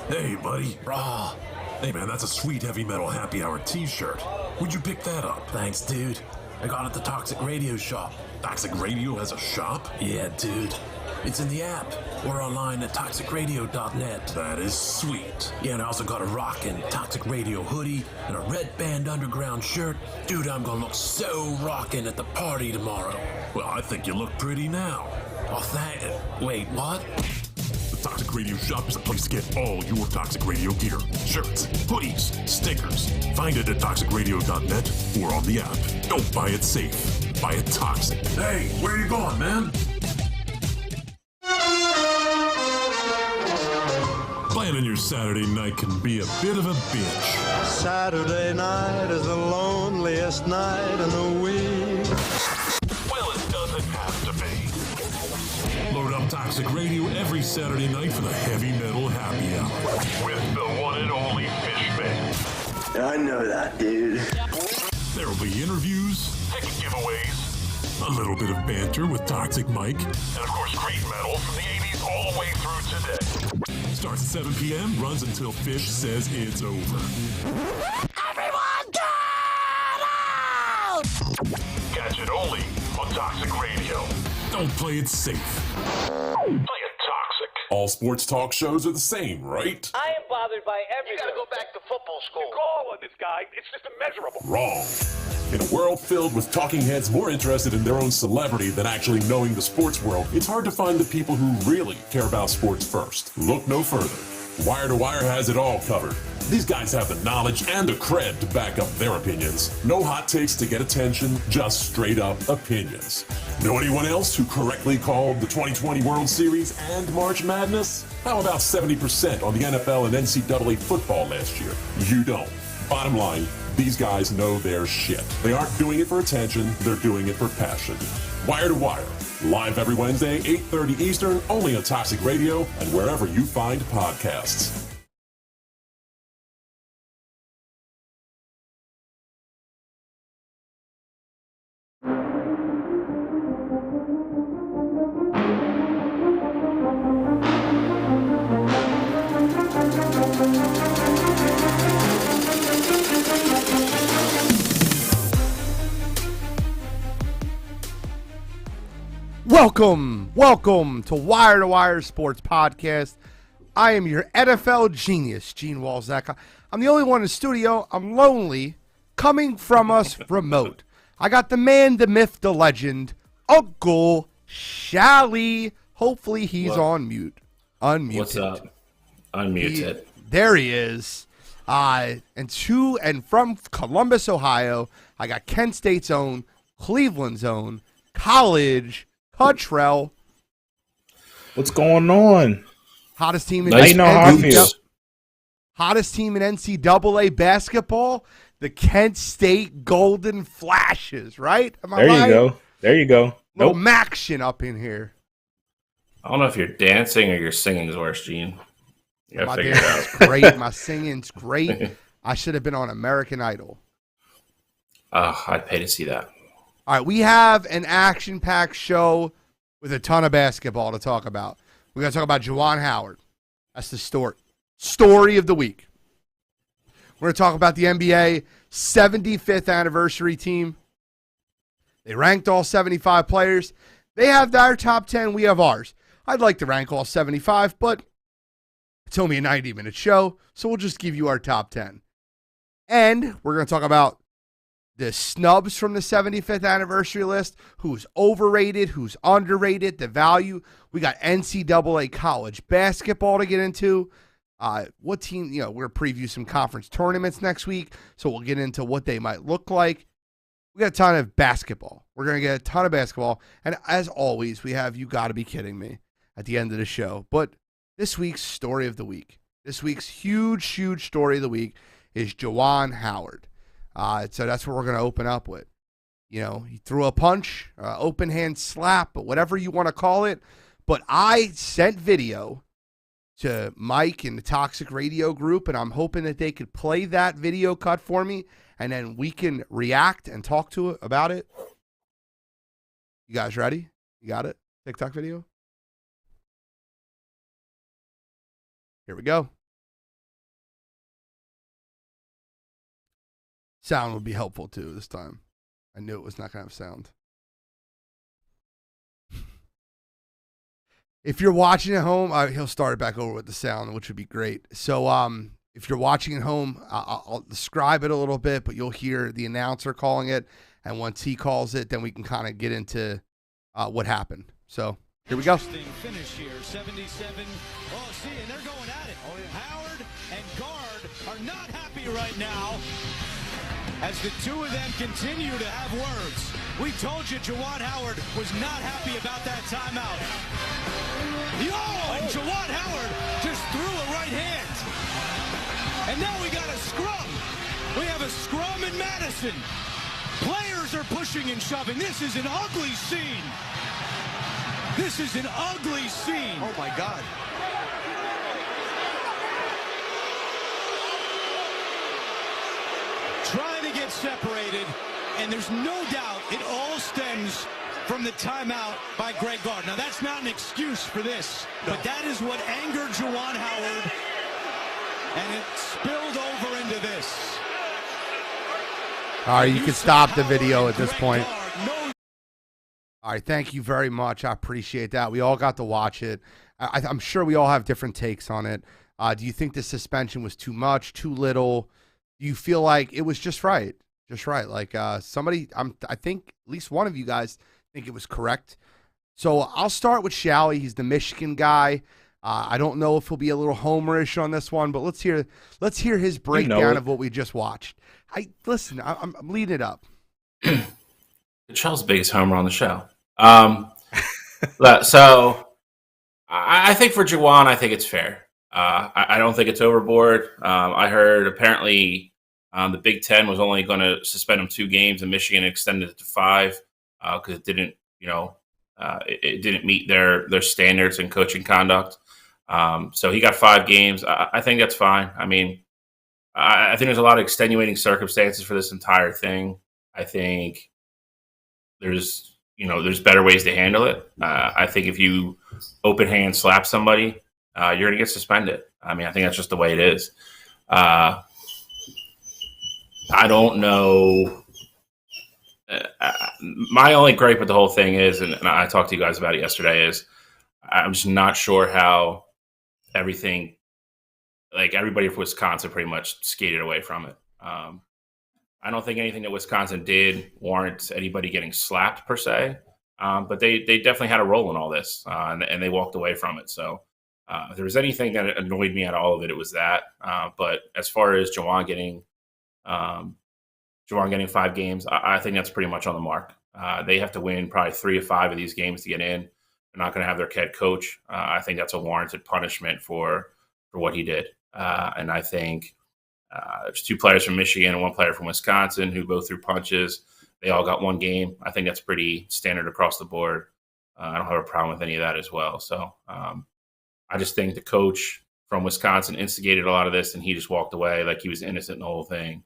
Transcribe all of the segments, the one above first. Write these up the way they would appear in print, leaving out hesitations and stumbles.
Hey, buddy. Raw. Hey, man, that's a sweet heavy metal happy hour t-shirt. Where'd you pick that up? Thanks, dude. I got it at the Toxic Radio shop. Toxic Radio has a shop? Yeah, dude. It's in the app or online at toxicradio.net. That is sweet. Yeah, and I also got a rockin' Toxic Radio hoodie and a Red Band Underground shirt. Dude, I'm gonna look so rockin' at the party tomorrow. Well, I think you look pretty now. Oh, wait, what? The Toxic Radio shop is a place to get all your Toxic Radio gear. Shirts, hoodies, stickers. Find it at toxicradio.net or on the app. Don't buy it safe. Buy it toxic. Hey, where you going, man? Planning your Saturday night can be a bit of a bitch. Saturday night is the loneliest night in the week. Well, it doesn't have to be. Load up Toxic Radio every Saturday night for the heavy metal happy hour. With the one and only Fishman. I know that, dude. There will be interviews, ticket giveaways, a little bit of banter with Toxic Mike, and of course great metal from the 80s all the way through today. Starts at 7 p.m., runs until Fish says it's over. Everyone get out! Catch it only on Toxic Radio. Don't play it safe. Play it toxic. All sports talk shows are the same, right? I am bothered by everything. You gotta go back to football school. The goal of this guy, it's just immeasurable. Wrong. In a world filled with talking heads more interested in their own celebrity than actually knowing the sports world, it's hard to find the people who really care about sports first. Look no further. Wire to Wire has it all covered. These guys have the knowledge and the cred to back up their opinions. No hot takes to get attention, just straight up opinions. Know anyone else who correctly called the 2020 World Series and March Madness? How about 70% on the NFL and NCAA football last year? You don't. Bottom line, these guys know their shit. They aren't doing it for attention, they're doing it for passion. Wire to Wire, live every Wednesday, 8:30 Eastern, only on Toxic Radio and wherever you find podcasts. Welcome to Wire Sports Podcast. I am your NFL genius, Gene Walzak. I'm the only one in the studio. I'm lonely, coming from us remote. I got the man, the myth, the legend, Uncle Shally. Hopefully he's on mute. Unmuted. What's up? Unmuted. There he is. And from Columbus, Ohio, I got Kent State's own, Cleveland's own, College Catrell. What's going on? Hottest team in Hottest team in NCAA basketball, the Kent State Golden Flashes, right? Am I right? There you go. Little Maction up in here. I don't know if you're dancing or your singing's worse, Gene. You gotta figure it out. My great. My singing's great. I should have been on American Idol. I'd pay to see that. All right, we have an action-packed show with a ton of basketball to talk about. We're going to talk about Juwan Howard. That's the story of the week. We're going to talk about the NBA 75th anniversary team. They ranked all 75 players. They have their top 10. We have ours. I'd like to rank all 75, but it's only a 90-minute show, so we'll just give you our top 10. And we're going to talk about the snubs from the 75th anniversary list, who's overrated, who's underrated, the value. We got NCAA college basketball to get into. What team, we're going to preview some conference tournaments next week, so we'll get into what they might look like. We got a ton of basketball. We're going to get a ton of basketball. And as always, we have You Gotta Be Kidding Me at the end of the show. But this week's story of the week, this week's huge story of the week is Juwan Howard. So that's what we're going to open up with. He threw a punch, open hand slap, but whatever you want to call it. But I sent video to Mike in the Toxic Radio group, and I'm hoping that they could play that video cut for me, and then we can react and talk to it about it. You guys ready? You got it? TikTok video? Here we go. Sound would be helpful too this time. I knew it was not going to have sound. If you're watching at home, he'll start it back over with the sound, which would be great. So if you're watching at home, I'll describe it a little bit, but you'll hear the announcer calling it. And once he calls it, then we can kind of get into what happened. So here we go. Finish here, 77. Oh, see, and they're going at it. Howard and Guard are not happy right now as the two of them continue to have words. We told you Juwan Howard was not happy about that timeout. And Juwan Howard just threw a right hand. And now we got a scrum. We have a scrum in Madison. Players are pushing and shoving. This is an ugly scene. This is an ugly scene. Oh, my God. Trying to get separated, and there's no doubt it all stems from the timeout by Greg Gard. Now, that's not an excuse for this, but that is what angered Juwan Howard, and it spilled over into this. All right, you can stop the video at this point. All right, thank you very much. I appreciate that. We all got to watch it. I'm sure we all have different takes on it. Do you think the suspension was too much, too little? Do you feel like it was just right? Just right. Like I think at least one of you guys think it was correct. So I'll start with Shally. He's the Michigan guy. I don't know if he'll be a little homerish on this one, but let's hear his breakdown of what we just watched. I'm leading it up. Catrell's biggest homer on the show. So I think for Juwan, I think it's fair. I don't think it's overboard. I heard apparently the Big Ten was only going to suspend him 2 games, and Michigan extended it to 5 because it didn't, it didn't meet their standards in coaching conduct. So he got 5 games. I think that's fine. I mean, I think there's a lot of extenuating circumstances for this entire thing. I think there's better ways to handle it. I think if you open hand slap somebody, you're going to get suspended. I mean, I think that's just the way it is. I don't know. My only gripe with the whole thing is, and I talked to you guys about it yesterday, is I'm just not sure how everybody from Wisconsin pretty much skated away from it. I don't think anything that Wisconsin did warrants anybody getting slapped per se, but they definitely had a role in all this, and they walked away from it. So if there was anything that annoyed me at all of it, it was that. But as far as Juwan getting 5 games, I think that's pretty much on the mark. They have to win probably 3 of 5 of these games to get in. They're not going to have their head coach. I think that's a warranted punishment for what he did. And I think there's 2 players from Michigan and 1 player from Wisconsin who both threw punches. They all got 1 game. I think that's pretty standard across the board. I don't have a problem with any of that as well. So I just think the coach from Wisconsin instigated a lot of this, and he just walked away like he was innocent in the whole thing.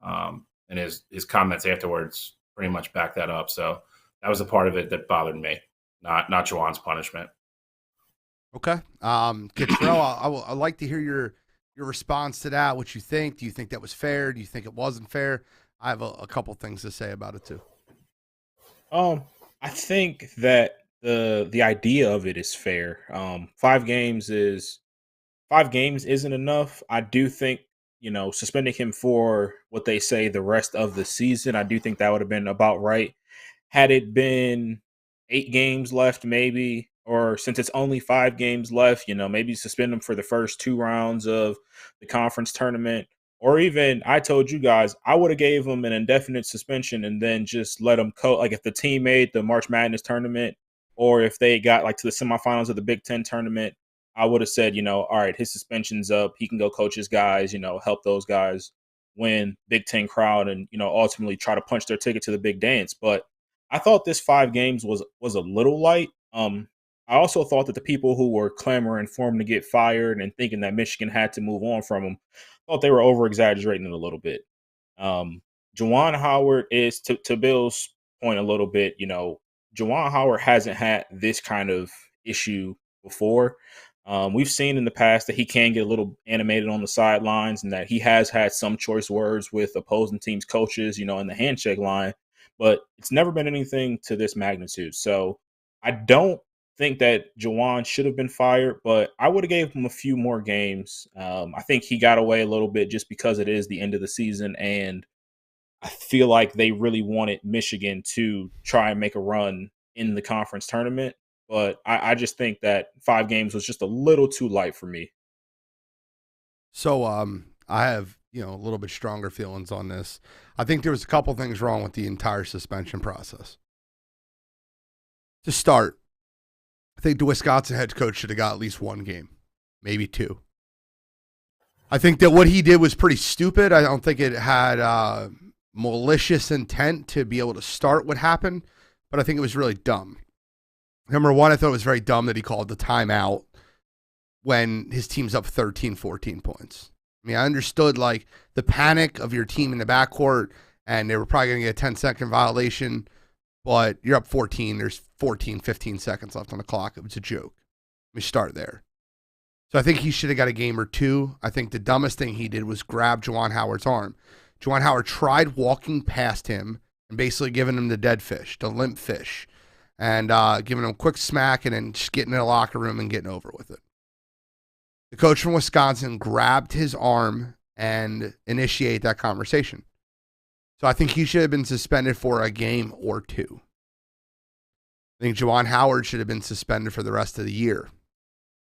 And his comments afterwards pretty much backed that up. So that was the part of it that bothered me, not Juwan's punishment. Okay. Catrell, I'd like to hear your response to that, what you think. Do you think that was fair? Do you think it wasn't fair? I have a couple things to say about it too. I think that the idea of it is fair. 5 games isn't enough. I do think, suspending him for what they say the rest of the season, I do think that would have been about right. Had it been 8 games left, maybe, or since it's only 5 games left, maybe suspend him for the first 2 rounds of the conference tournament. Or even, I told you guys, I would have gave him an indefinite suspension and then just let him coach. Like if the team made the March Madness tournament, or if they got to the semifinals of the Big Ten tournament, I would have said, all right, his suspension's up. He can go coach his guys, help those guys win Big Ten crowd and, ultimately try to punch their ticket to the big dance. But I thought this 5 games was a little light. I also thought that the people who were clamoring for him to get fired and thinking that Michigan had to move on from him, thought they were over-exaggerating it a little bit. Juwan Howard is, to Bill's point a little bit, Juwan Howard hasn't had this kind of issue before. We've seen in the past that he can get a little animated on the sidelines and that he has had some choice words with opposing teams' coaches, in the handshake line, but it's never been anything to this magnitude. So I don't think that Juwan should have been fired, but I would have gave him a few more games. I think he got away a little bit just because it is the end of the season, and I feel like they really wanted Michigan to try and make a run in the conference tournament. But I just think that 5 games was just a little too light for me. So I have, a little bit stronger feelings on this. I think there was a couple things wrong with the entire suspension process. To start, I think the Wisconsin head coach should have got at least 1 game, maybe 2. I think that what he did was pretty stupid. I don't think it had malicious intent to be able to start what happened, but I think it was really dumb. Number one, I thought it was very dumb that he called the timeout when his team's up 13, 14 points. I mean, I understood like the panic of your team in the backcourt and they were probably going to get a 10-second violation, but you're up 14. There's 14, 15 seconds left on the clock. It was a joke. Let me start there. So I think he should have got a game or 2. I think the dumbest thing he did was grab Juwan Howard's arm. Juwan Howard tried walking past him and basically giving him the dead fish, the limp fish, and giving him a quick smack and then just getting in the locker room and getting over with it. The coach from Wisconsin grabbed his arm and initiated that conversation. So I think he should have been suspended for a game or 2. I think Juwan Howard should have been suspended for the rest of the year,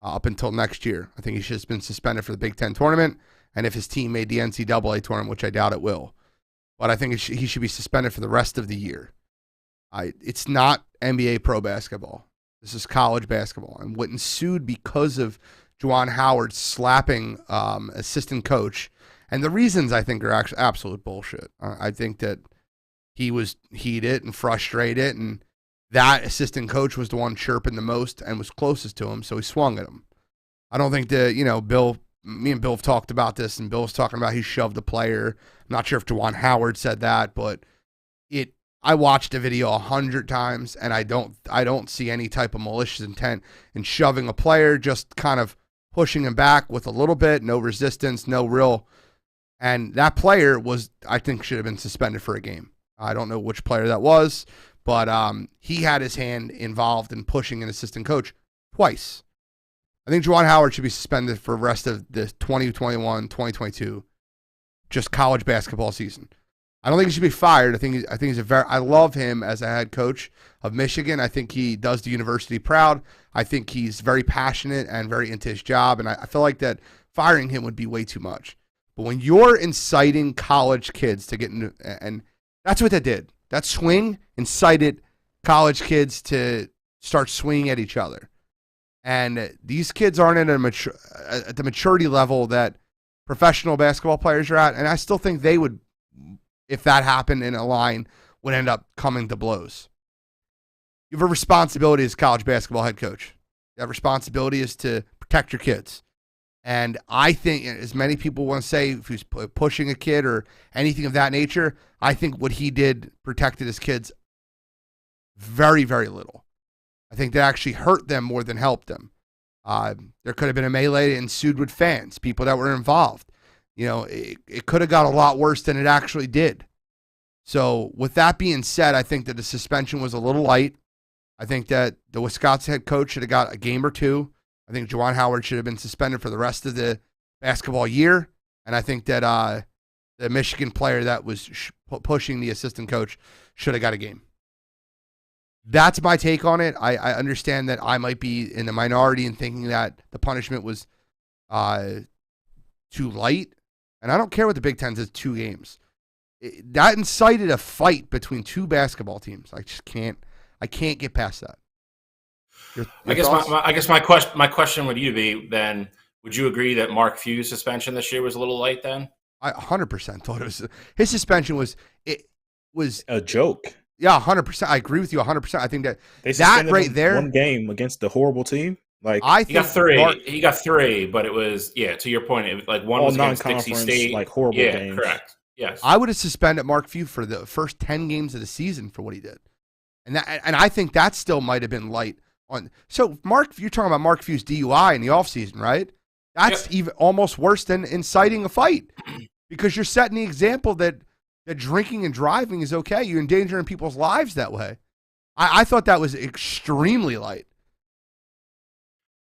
up until next year. I think he should have been suspended for the Big Ten tournament, and if his team made the NCAA tournament, which I doubt it will. But I think he should be suspended for the rest of the year. It's not NBA pro basketball. This is college basketball. And what ensued because of Juwan Howard slapping assistant coach, and the reasons I think are actually absolute bullshit. I think that he was heated and frustrated, and that assistant coach was the one chirping the most and was closest to him, so he swung at him. I don't think that, me and Bill have talked about this, and Bill was talking about he shoved a player. I'm not sure if Juwan Howard said that, but I watched the video 100 times, and I don't see any type of malicious intent in shoving a player, just kind of pushing him back with a little bit, no resistance, no real. And that player I think, should have been suspended for a game. I don't know which player that was, but he had his hand involved in pushing an assistant coach twice. I think Juwan Howard should be suspended for the rest of the 2021-2022 just college basketball season. I don't think he should be fired. I think he's I love him as a head coach of Michigan. I think he does the university proud. I think he's very passionate and very into his job, and I feel like that firing him would be way too much. But when you're inciting college kids to get into, and that's what that did. That swing incited college kids to start swinging at each other. And these kids aren't at the maturity level that professional basketball players are at, and I still think they would, if that happened in a line, would end up coming to blows. You have a responsibility as a college basketball head coach. That responsibility is to protect your kids. And I think, as many people want to say, if he's pushing a kid or anything of that nature, I think what he did protected his kids very, very little. I think that actually hurt them more than helped them. There could have been a melee that ensued with fans, people that were involved. It could have got a lot worse than it actually did. So with that being said, I think that the suspension was a little light. I think that the Wisconsin head coach should have got a game or 2. I think Juwan Howard should have been suspended for the rest of the basketball year. And I think that the Michigan player that was pushing the assistant coach should have got a game. That's my take on it. I understand that I might be in the minority in thinking that the punishment was too light. And I don't care what the Big Ten says, 2 games. That incited a fight between 2 basketball teams. I can't get past that. Your I guess my question would you be then, would you agree that Mark Few's suspension this year was a little light then? I 100% thought it was. His suspension was A joke. Yeah, 100%. I agree with you 100%. I think that They that suspended right him there. one game against the horrible team. Like I He think got 3. Mark- He got 3, but it was, to your point, it was like one all was against Dixie non-conference, State. like horrible Yeah, games. correct. Yes. I would have suspended Mark Few for the first 10 games of the season for what he did. And I think that still might have been light So you're talking about Mark Few's DUI in the offseason, right? That's even almost worse than inciting a fight because you're setting the example that drinking and driving is okay. You're endangering people's lives that way. I thought that was extremely light.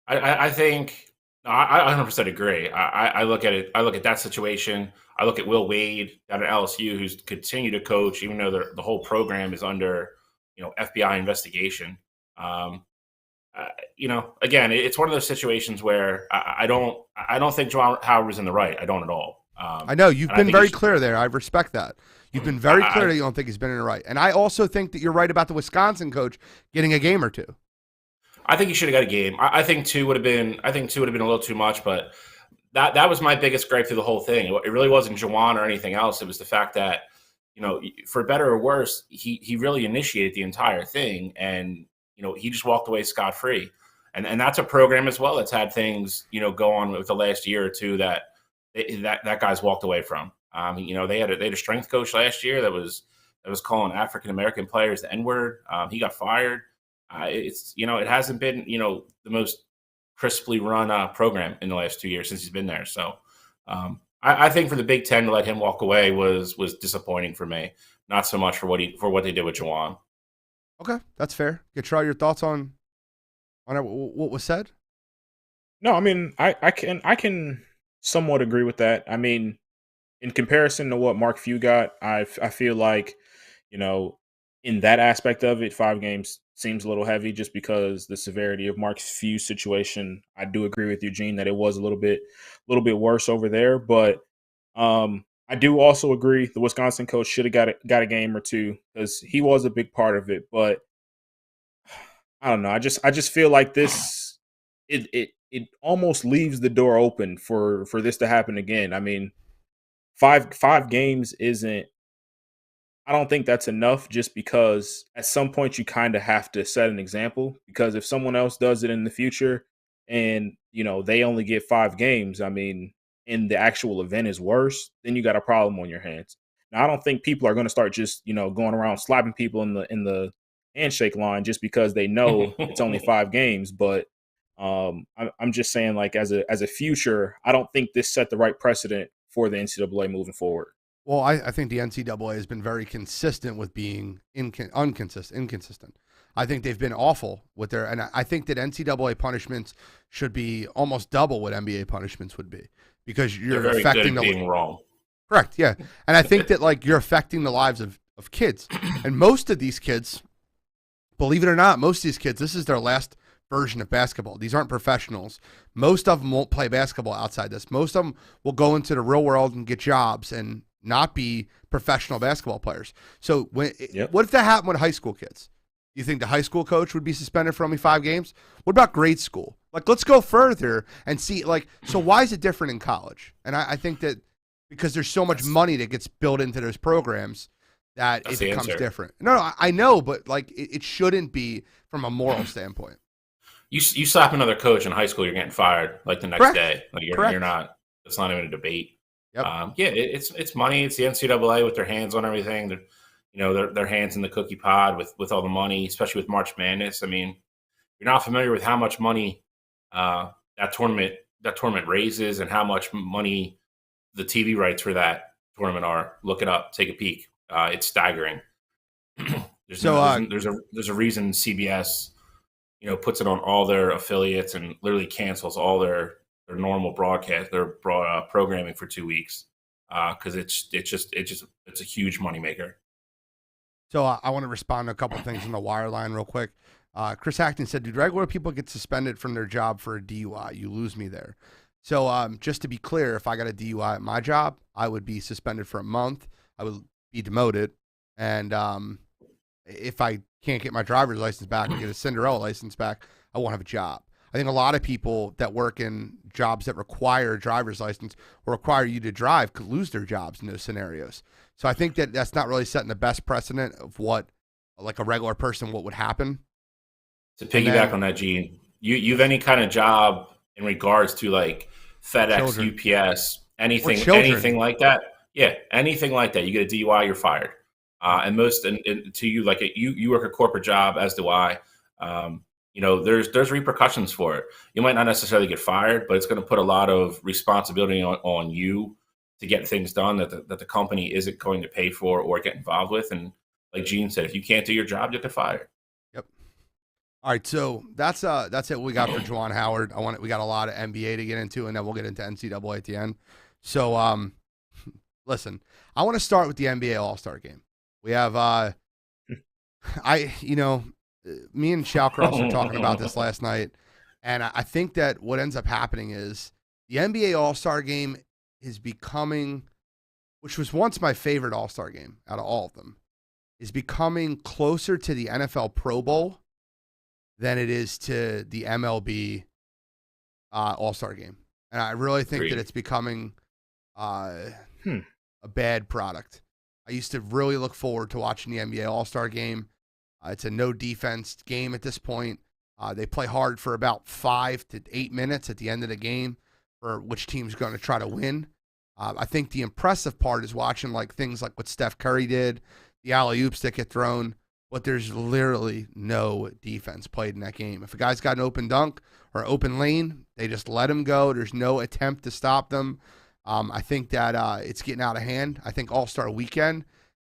I think I 100% agree. I look at it. I look at that situation. I look at Will Wade down at LSU, who's continued to coach, even though the whole program is under FBI investigation. Again, it's one of those situations where I don't think Juwan Howard was in the right. I don't at all. I know you've been very clear there. I respect that. You've been very clear that you don't think he's been in the right. And I also think that you're right about the Wisconsin coach getting a game or two. I think he should have got a game. I think two would have been a little too much, but that was my biggest gripe through the whole thing. It really wasn't Juwan or anything else. It was the fact that, for better or worse, he really initiated the entire thing, and he just walked away scot-free. And that's a program as well that's had things, go on with the last year or two that guy's walked away from. They had a strength coach last year that was calling African American players the N-word. He got fired. It hasn't been the most crisply run program in the last 2 years since he's been there. So I think for the Big Ten to let him walk away was disappointing for me. Not so much for what they did with Juwan. Okay, that's fair. Catrell, your thoughts on what was said? No, I mean I can somewhat agree with that. I mean, in comparison to what Mark Few got, I feel like in that aspect of it, 5 games seems a little heavy just because the severity of Mark Few's situation. I do agree with Eugene that it was a little bit worse over there, but I do also agree the Wisconsin coach should have got a game or two because he was a big part of it. But I don't know. I just feel like this it almost leaves the door open for this to happen again. I mean, five games isn't. I don't think that's enough just because at some point you kind of have to set an example because if someone else does it in the future and, they only get 5 games, I mean, and the actual event is worse, then you got a problem on your hands. Now, I don't think people are going to start just, going around slapping people in the handshake line just because they know it's only 5 games. But I'm just saying, like, as a future, I don't think this set the right precedent for the NCAA moving forward. Well, I think the NCAA has been very consistent with being inconsistent. I think they've been awful with and I think that NCAA punishments should be almost double what NBA punishments would be because you're very affecting good at being wrong. Correct, yeah. And I think that you're affecting the lives of kids. And most of these kids, believe it or not, this is their last version of basketball. These aren't professionals. Most of them won't play basketball outside this. Most of them will go into the real world and get jobs and not be professional basketball players. So what if that happened with high school kids? You think the high school coach would be suspended for only 5 games? What about grade school? Let's go further and see, so why is it different in college? And I think that because there's so much money that gets built into those programs that it becomes different. No, I know, but it shouldn't be from a moral standpoint. You slap another coach in high school, you're getting fired the next day. You're not. It's not even a debate. Yep. It's money. It's the NCAA with their hands on everything. Their hands in the cookie pod with all the money, especially with March Madness. I mean, you're not familiar with how much money that tournament raises and how much money the TV rights for that tournament are. Look it up. Take a peek. It's staggering. There's a reason CBS puts it on all their affiliates and literally cancels all their normal broadcast, their programming for 2 weeks because it's a huge moneymaker. So I want to respond to a couple things on the wire line real quick. Chris Hackton said, "Do regular people get suspended from their job for a DUI? You lose me there." So just to be clear, if I got a DUI at my job, I would be suspended for a month. I would be demoted, and if I can't get my driver's license back and get a Cinderella license back, I won't have a job. I think a lot of people that work in jobs that require a driver's license or require you to drive could lose their jobs in those scenarios. So I think that that's not really setting the best precedent of what, a regular person, what would happen. To piggyback on that, Gene, you've any kind of job in regards to FedEx, children. UPS, anything like that? Yeah, anything like that. You get a DUI, you're fired. And to you, you work a corporate job, as do I. there's repercussions for it. You might not necessarily get fired, but it's going to put a lot of responsibility on you to get things done that the company isn't going to pay for or get involved with. And like Gene said, if you can't do your job, you get fired. Yep. All right, so that's it. We got for Juwan Howard. We got a lot of NBA to get into, and then we'll get into NCAA at the end. So, listen, I want to start with the NBA All-Star Game. We have, me and Shallcross were talking about this last night, and I think that what ends up happening is the NBA All-Star Game is becoming, which was once my favorite All-Star Game out of all of them, is becoming closer to the NFL Pro Bowl than it is to the MLB All-Star Game. And I really think that it's becoming a bad product. I used to really look forward to watching the NBA All-Star Game. It's a no-defense game at this point. They play hard for about 5 to 8 minutes at the end of the game for which team's going to try to win. I think the impressive part is watching things like what Steph Curry did, the alley-oops that get thrown, but there's literally no defense played in that game. If a guy's got an open dunk or open lane, they just let him go. There's no attempt to stop them. I think that it's getting out of hand. I think All-Star Weekend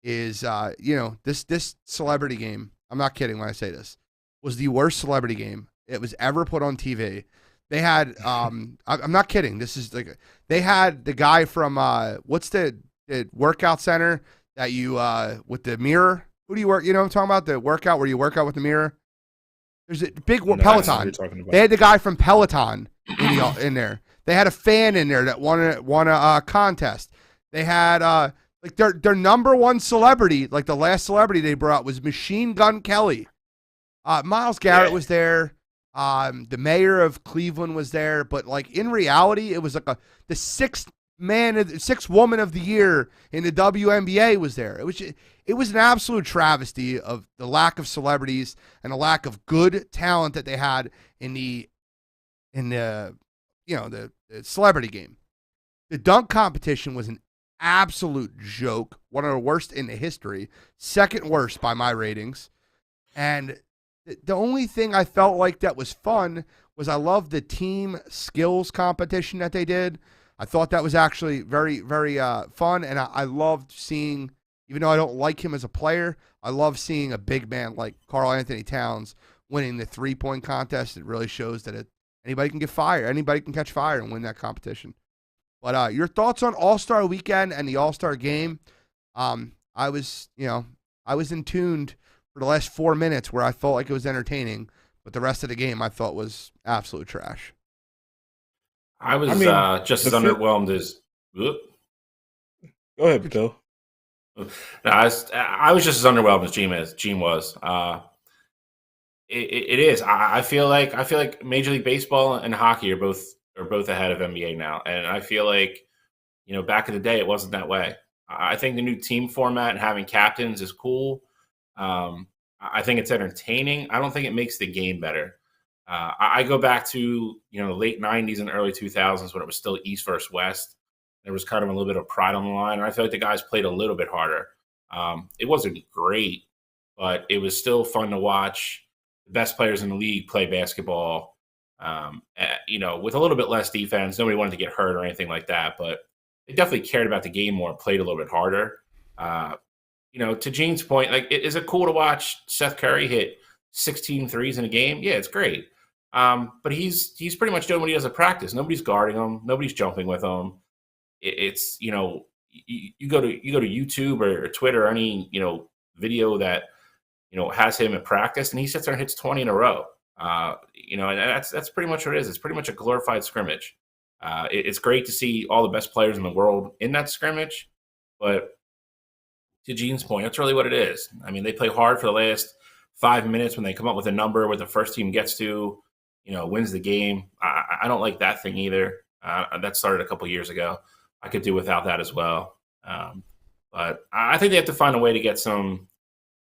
is, this celebrity game, I'm not kidding when I say this, was the worst celebrity game it was ever put on TV. They had, I'm not kidding. This is they had the guy from, what's the workout center that you, with the mirror? Who do you work? You know what I'm talking about? The workout where you work out with the mirror? There's a big Peloton. They had the guy from Peloton in there. They had a fan in there that won a contest. They had, their number one celebrity, the last celebrity they brought was Machine Gun Kelly. Myles Garrett was there. The mayor of Cleveland was there, but in reality, it was the sixth woman of the year in the WNBA was there. It was an absolute travesty of the lack of celebrities and the lack of good talent that they had in the celebrity game. The dunk competition was an absolute joke, one of the worst in the history, second worst by my ratings, and the only thing I felt like that was fun was I loved the team skills competition that they did. I thought that was actually very, very fun, and I loved seeing, even though I don't like him as a player, I love seeing a big man like Karl Anthony Towns winning the three-point contest. It really shows that anybody can get fire, anybody can catch fire and win that competition. But your thoughts on All-Star Weekend and the All-Star Game? I was in tuned for the last 4 minutes where I felt like it was entertaining, but the rest of the game I thought was absolute trash. I was just as underwhelmed as. Go ahead, Bill. No, I was just as underwhelmed as Gene was. It is. I feel like Major League Baseball and hockey are both ahead of NBA now, and I feel like back in the day it wasn't that way. I think the new team format and having captains is cool. I think it's entertaining. I don't think it makes the game better. I go back to the late 90s and early 2000s when it was still East versus West. There was kind of a little bit of pride on the line, and I feel like the guys played a little bit harder. It wasn't great, but it was still fun to watch the best players in the league play basketball. With a little bit less defense. Nobody wanted to get hurt or anything like that, but they definitely cared about the game more and played a little bit harder. To Gene's point, is it cool to watch Seth Curry hit 16 threes in a game? Yeah, it's great. But he's pretty much doing what he does at practice. Nobody's guarding him. Nobody's jumping with him. It's you go to YouTube or Twitter or any video that has him at practice, and he sits there and hits 20 in a row. And that's pretty much what it is. It's pretty much a glorified scrimmage. It's great to see all the best players in the world in that scrimmage, but to Gene's point, that's really what it is. I mean, they play hard for the last 5 minutes when they come up with a number where the first team gets to, wins the game. I don't like that thing either. That started a couple years ago. I could do without that as well. But I think they have to find a way to get some,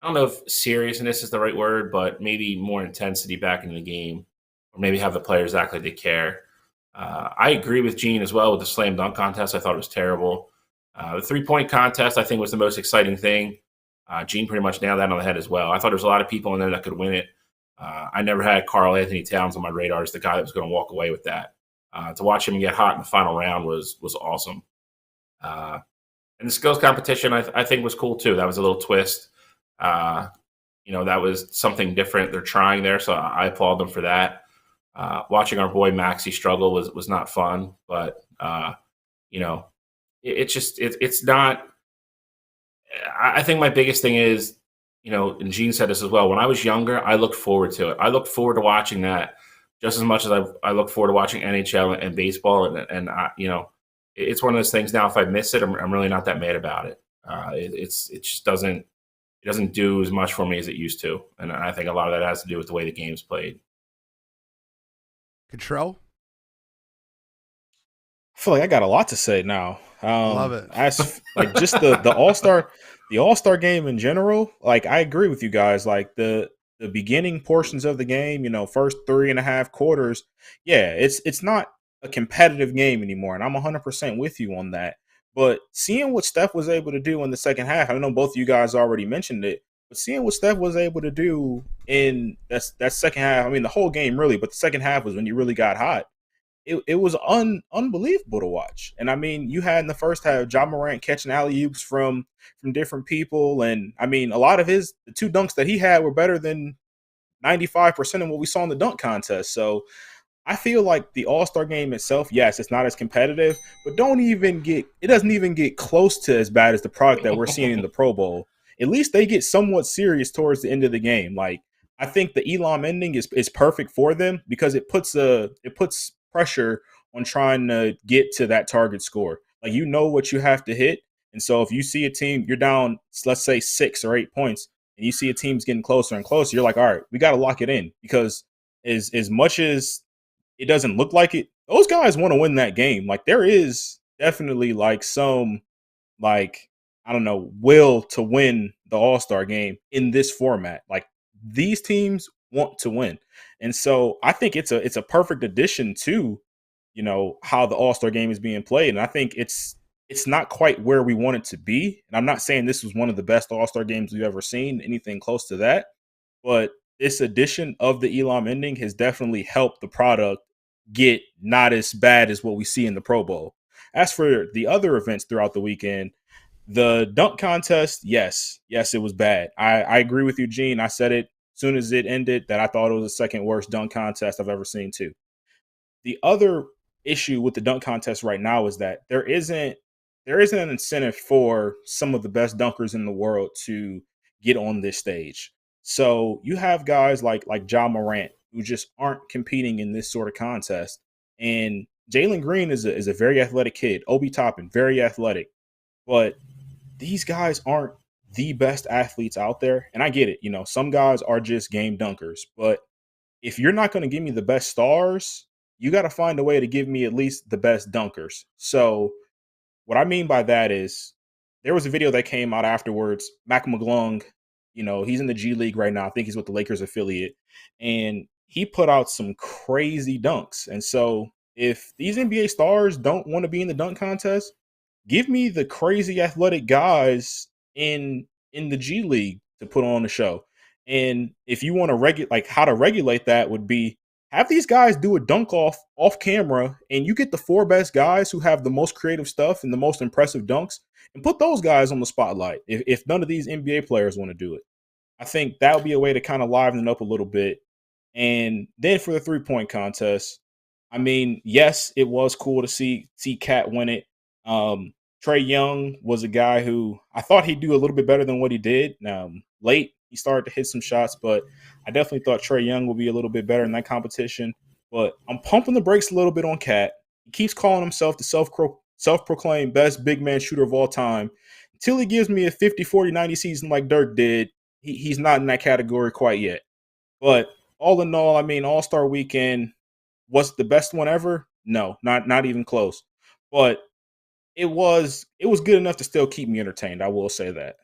I don't know if seriousness is the right word, but maybe more intensity back into the game, or maybe have the players act like they care. I agree with Gene as well with the slam dunk contest. I thought it was terrible. The three-point contest, I think, was the most exciting thing. Gene pretty much nailed that on the head as well. I thought there was a lot of people in there that could win it. I never had Karl Anthony Towns on my radar as the guy that was going to walk away with that. To watch him get hot in the final round was awesome. And the skills competition, I think, was cool too. That was a little twist. That was something different. They're trying there, so I applaud them for that. Watching our boy Maxey struggle was not fun, but it's not. I think my biggest thing is, and Gene said this as well. When I was younger, I looked forward to it. I looked forward to watching that just as much as I look forward to watching NHL and baseball. And it's one of those things now. If I miss it, I'm really not that mad about it. It just doesn't do as much for me as it used to, and I think a lot of that has to do with the way the game's played. Catrell? I feel like I got a lot to say now. Love it. As like just the All-Star game in general, like I agree with you guys. Like the beginning portions of the game, first 3.5 quarters, yeah, it's not a competitive game anymore, and I'm 100% with you on that. But seeing what Steph was able to do in the second half, I know both of you guys already mentioned it, but seeing what Steph was able to do in that second half, I mean the whole game really, but the second half was when you really got hot. It was unbelievable to watch. And I mean, you had in the first half Ja Morant catching alley-oops from different people, and I mean a lot of the 2 dunks that he had were better than 95% of what we saw in the dunk contest. So I feel like the All-Star game itself, yes, it's not as competitive, but it doesn't even get close to as bad as the product that we're seeing in the Pro Bowl. At least they get somewhat serious towards the end of the game. Like I think the Elam ending is perfect for them because it puts pressure on trying to get to that target score. Like what you have to hit. And so if you see a team, you're down, let's say 6 or 8 points, and you see a team's getting closer and closer, you're like, all right, we got to lock it in because as much as it doesn't look like it, those guys want to win that game. Like there is definitely like some, like, I don't know, will to win the All-Star game in this format. Like these teams want to win. And so I think it's a perfect addition to, how the All-Star game is being played. And I think it's not quite where we want it to be. And I'm not saying this was one of the best All-Star games we've ever seen, anything close to that. But this addition of the Elam ending has definitely helped the product get not as bad as what we see in the Pro Bowl. As for the other events throughout the weekend, the dunk contest, yes, it was bad. I agree with you, Gene. I said it as soon as it ended that I thought it was the second worst dunk contest I've ever seen too. The other issue with the dunk contest right now is that there isn't an incentive for some of the best dunkers in the world to get on this stage. So you have guys like Ja Morant who just aren't competing in this sort of contest. And Jalen Green is a very athletic kid. Obi Toppin, very athletic. But these guys aren't the best athletes out there. And I get it. Some guys are just game dunkers. But if you're not going to give me the best stars, you got to find a way to give me at least the best dunkers. So what I mean by that is there was a video that came out afterwards. Mac McClung, he's in the G League right now. I think he's with the Lakers affiliate. And he put out some crazy dunks. And so if these NBA stars don't want to be in the dunk contest, give me the crazy athletic guys in the G League to put on the show. And if you want to how to regulate that would be have these guys do a dunk off camera, and you get the 4 best guys who have the most creative stuff and the most impressive dunks, and put those guys on the spotlight. If none of these NBA players want to do it, I think that would be a way to kind of liven it up a little bit. And then for the 3-point contest, I mean, yes, it was cool to see Cat win it. Trae Young was a guy who I thought he'd do a little bit better than what he did. Late, he started to hit some shots, but I definitely thought Trae Young would be a little bit better in that competition. But I'm pumping the brakes a little bit on Cat. He keeps calling himself the self-proclaimed best big man shooter of all time. Until he gives me a 50, 40, 90 season like Dirk did, he's not in that category quite yet. But all in all, I mean, All-Star Weekend was the best one ever? No, not even close. But it was good enough to still keep me entertained. I will say that.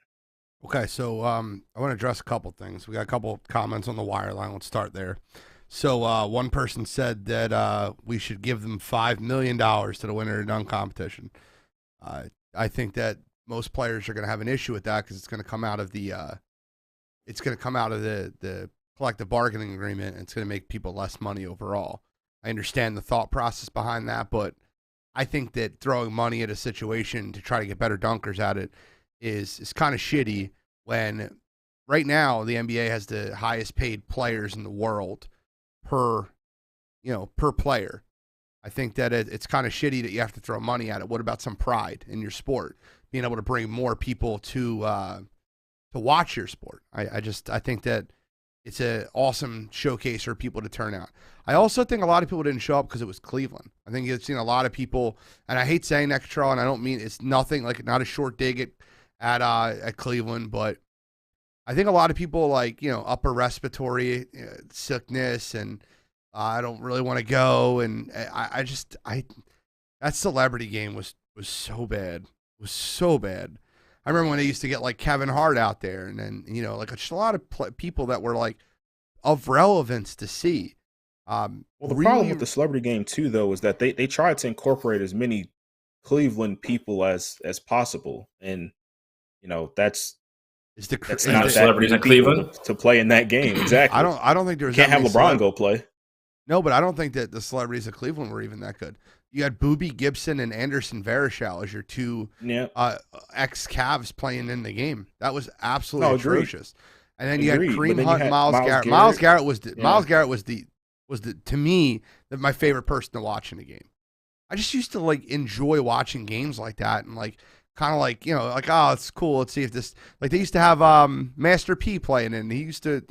Okay, so I want to address a couple things. We got a couple comments on the wire line. Let's start there. So one person said that we should give them $5 million to the winner of the dunk competition. I think that most players are going to have an issue with that because it's going to come out of the collective bargaining agreement, and it's going to make people less money overall. I understand the thought process behind that, but I think that throwing money at a situation to try to get better dunkers at it is kind of shitty when right now the NBA has the highest paid players in the world per player. I think that it's kind of shitty that you have to throw money at it. What about some pride in your sport? Being able to bring more people to watch your sport. I think that it's an awesome showcase for people to turn out. I also think a lot of people didn't show up because it was Cleveland. I think you've seen a lot of people, and I hate saying that, Catrell, and I don't mean it's nothing, like not a short dig at Cleveland, but I think a lot of people upper respiratory sickness and I don't really want to go, and that celebrity game was so bad. It was so bad. I remember when they used to get like Kevin Hart out there, and then just a lot of people that were like of relevance to see. Well, the problem with the celebrity game too, though, is that they tried to incorporate as many Cleveland people as possible, and that's not celebrities in Cleveland to play in that game. Exactly. I don't think there's can't have LeBron go play. No, but I don't think that the celebrities of Cleveland were even that good. You had Boobie Gibson and Anderson Varejao as your two ex-Cavs playing in the game. That was absolutely atrocious. And then you had Kareem Hunt and Myles Garrett. Myles Garrett was to me my favorite person to watch in the game. I just used to enjoy watching games like that and oh, it's cool. Let's see if this they used to have Master P playing, and he used to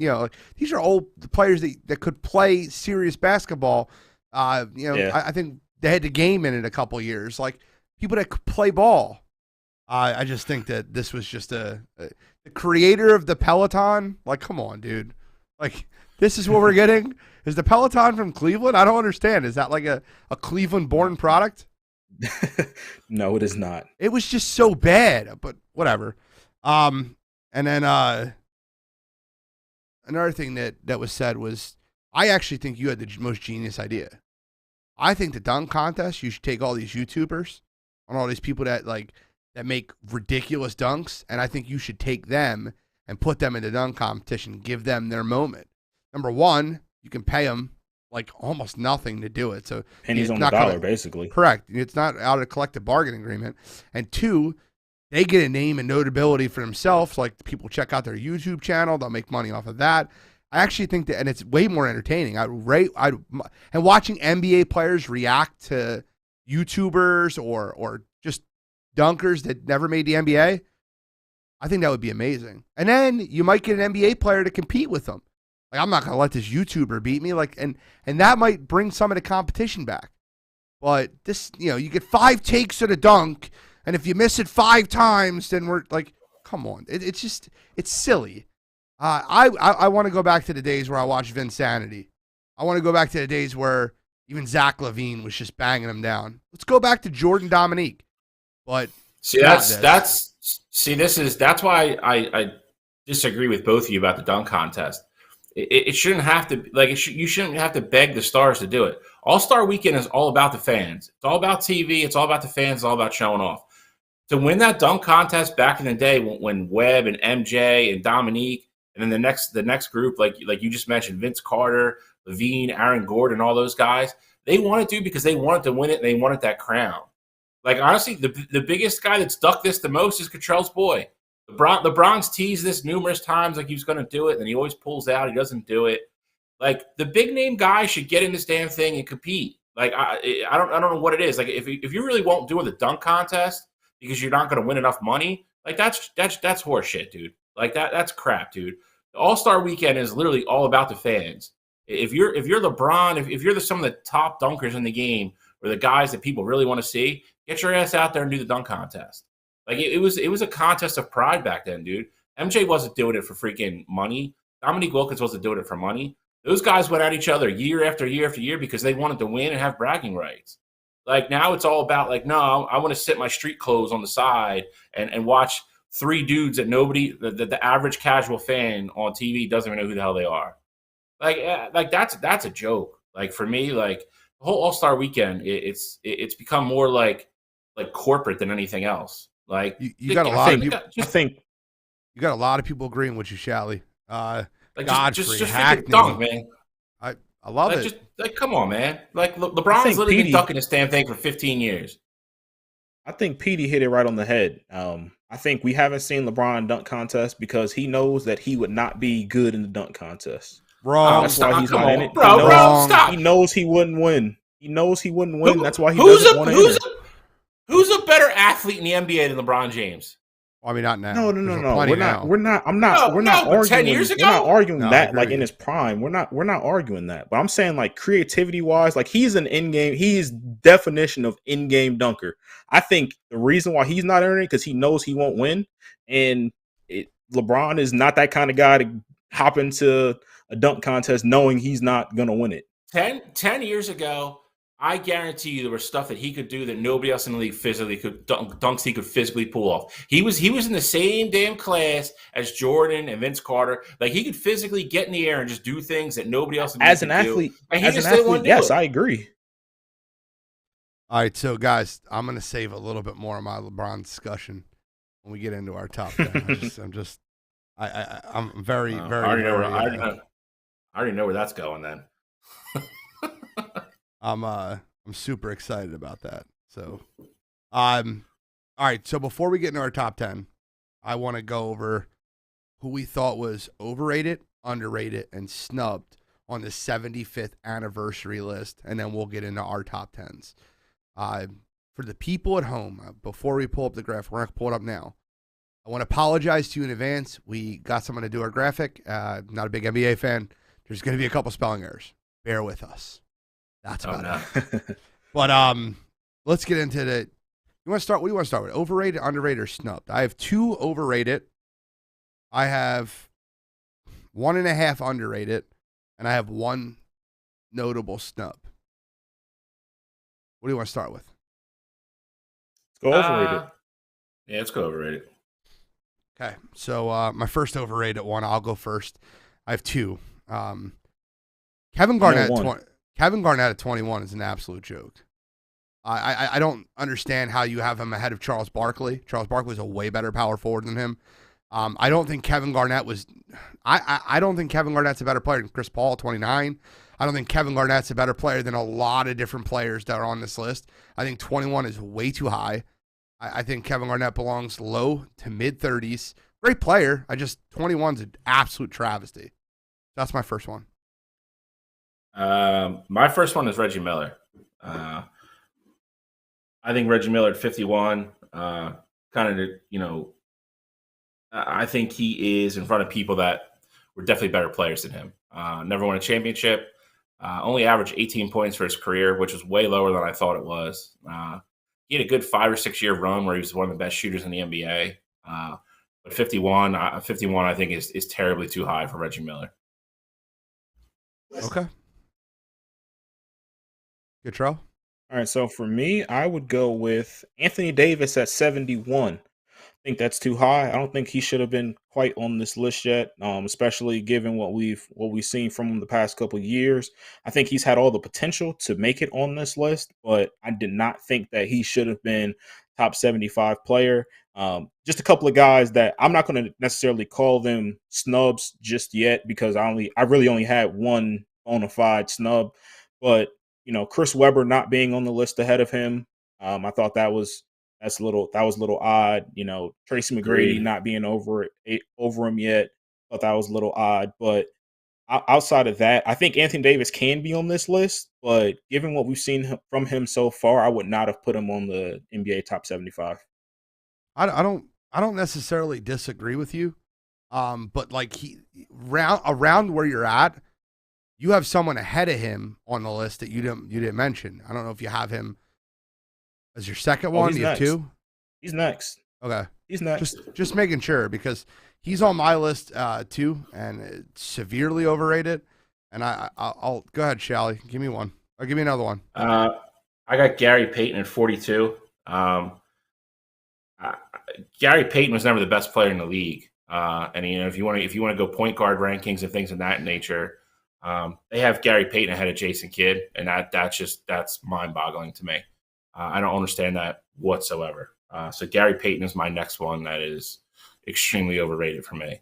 these are old players that could play serious basketball. I think they had the game in it a couple years, people that could play ball. I just think that this was just the creator of the Peloton. Come on, dude. This is what we're getting. Is the Peloton from Cleveland? I don't understand. Is that a Cleveland-born product? No, it is not. It was just so bad, but whatever. And then another thing that was said was, I actually think you had the most genius idea. I think the dunk contest, you should take all these YouTubers and all these people that make ridiculous dunks, and I think you should take them and put them in the dunk competition, give them their moment. Number one, you can pay them almost nothing to do it. So pennies on the dollar, basically. Correct. It's not out of a collective bargaining agreement. And two, they get a name and notability for themselves. People check out their YouTube channel. They'll make money off of that. I actually think that, and it's way more entertaining. And watching NBA players react to YouTubers or just dunkers that never made the NBA, I think that would be amazing. And then you might get an NBA player to compete with them. I'm not going to let this YouTuber beat me. And that might bring some of the competition back. But this, you get 5 takes at a dunk, and if you miss it 5 times, then we're come on. It's silly. I want to go back to the days where I watched Vinsanity. I want to go back to the days where even Zach LaVine was just banging him down. Let's go back to Jordan Dominique. But that's why I disagree with both of you about the dunk contest. It shouldn't have to you shouldn't have to beg the stars to do it. All-Star Weekend is all about the fans. It's all about TV. It's all about the fans. It's all about showing off. To win that dunk contest back in the day when Webb and MJ and Dominique and then the next group like you just mentioned, Vince Carter, Levine, Aaron Gordon, all those guys, they wanted to because they wanted to win it and they wanted that crown. Honestly, the biggest guy that's ducked this the most is Catrell's boy. LeBron's teased this numerous times he was going to do it, and then he always pulls out. He doesn't do it. The big name guy should get in this damn thing and compete. I don't know what it is. If you really won't do the dunk contest because you're not going to win enough money, that's horse shit, dude. That's crap, dude. The All-Star Weekend is literally all about the fans. If you're LeBron, if you're some of the top dunkers in the game or the guys that people really want to see, get your ass out there and do the dunk contest. It was a contest of pride back then, dude. MJ wasn't doing it for freaking money. Dominique Wilkins wasn't doing it for money. Those guys went at each other year after year after year because they wanted to win and have bragging rights. Now it's all about no, I want to sit my street clothes on the side and watch 3 dudes that the average casual fan on TV doesn't even know who the hell they are. That's a joke. For me, the whole All-Star Weekend, it's become more like corporate than anything else. You got a lot of people. I think you got a lot of people agreeing with you, Shally. Like Godfrey, just freaking Hackney. dunk, man. I love Like, it. just like, come on, man. Like LeBron's literally been dunking this damn thing for 15 years. I think Petey hit it right on the head. I think we haven't seen LeBron dunk contest because he knows that he would not be good in the dunk contest. Wrong. That's why he's not in it. Bro, stop. He knows he wouldn't win. He knows he wouldn't win. That's why he who's doesn't want to enter. Who's a better athlete in the NBA than LeBron James? I mean, not now. No. We're not. We're not. I'm No, not. We're not but arguing. 10 years ago? We're not arguing No, I that agree. like in his prime. We're not arguing that. But I'm saying like creativity wise, like he's an in-game. He's definition of in-game dunker. I think the reason why he's not earning because he knows he won't win, and LeBron is not that kind of guy to hop into a dunk contest knowing he's not gonna win it. 10 years ago, I guarantee you there was stuff that he could do that nobody else in the league physically could dunks he could physically pull off. He was in the same damn class as Jordan and Vince Carter. Like he could physically get in the air and just do things that nobody else in the league As an could do. athlete, And he just didn't want to do yes, it. I agree. All right, so guys, I'm gonna save a little bit more of my LeBron discussion when we get into our top 10. I'm very. I already know where that's going. Then I'm super excited about that. So, all right. So before we get into our top 10, I want to go over who we thought was overrated, underrated, and snubbed on the 75th anniversary list, and then we'll get into our top 10s. For the people at home, before we pull up the graph, we're going to pull it up now. I want to apologize to you in advance. We got someone to do our graphic. Not a big NBA fan. There's going to be a couple spelling errors. Bear with us. That's about it. But let's get into the. You want to start? What do you want to start with? Overrated, underrated, or snubbed? I have 2 overrated. I have 1.5 underrated, and I have 1 notable snub. What do you want to start with? Let's go overrated. Yeah, let's go overrated. Okay, so my first overrated one, I'll go first. I have 2. Kevin Garnett. Kevin Garnett at 21 is an absolute joke. I don't understand how you have him ahead of Charles Barkley. Charles Barkley was a way better power forward than him. I don't think Kevin Garnett was. I don't think Kevin Garnett's a better player than Chris Paul, 29. I don't think Kevin Garnett's a better player than a lot of different players that are on this list. I think 21 is way too high. I think Kevin Garnett belongs low to mid 30s. Great player. 21's an absolute travesty. That's my first one. My first one is Reggie Miller. I think Reggie Miller at 51, I think he is in front of people that were definitely better players than him. Never won a championship. Only averaged 18 points for his career, which was way lower than I thought it was. He had a good 5 or 6 year run where he was one of the best shooters in the NBA. But 51, I think is terribly too high for Reggie Miller. Okay. Catrell? All right, so for me, I would go with Anthony Davis at 71. I think that's too high. I don't think he should have been quite on this list yet, especially given what we've seen from him the past couple of years. I think he's had all the potential to make it on this list, but I did not think that he should have been top 75 player. Just a couple of guys that I'm not going to necessarily call them snubs just yet because I really only had one bona fide snub, but Chris Webber not being on the list ahead of him, I thought that was a little odd. Tracy McGrady not being over him yet, thought that was a little odd. But outside of that, I think Anthony Davis can be on this list. But given what we've seen from him so far, I would not have put him on the NBA top 75. I don't necessarily disagree with you, but like around where you're at. You have someone ahead of him on the list that you didn't mention. I don't know if you have him as your second one. You have 2? He's next. Okay. He's next. Just making sure because he's on my list too, and it's severely overrated. And I'll go ahead, Shally. Give me one. Or give me another one. I got Gary Payton at 42. Gary Payton was never the best player in the league. And if you want to go point guard rankings and things of that nature. They have Gary Payton ahead of Jason Kidd, and that's mind-boggling to me. I don't understand that whatsoever. So Gary Payton is my next one that is extremely overrated for me.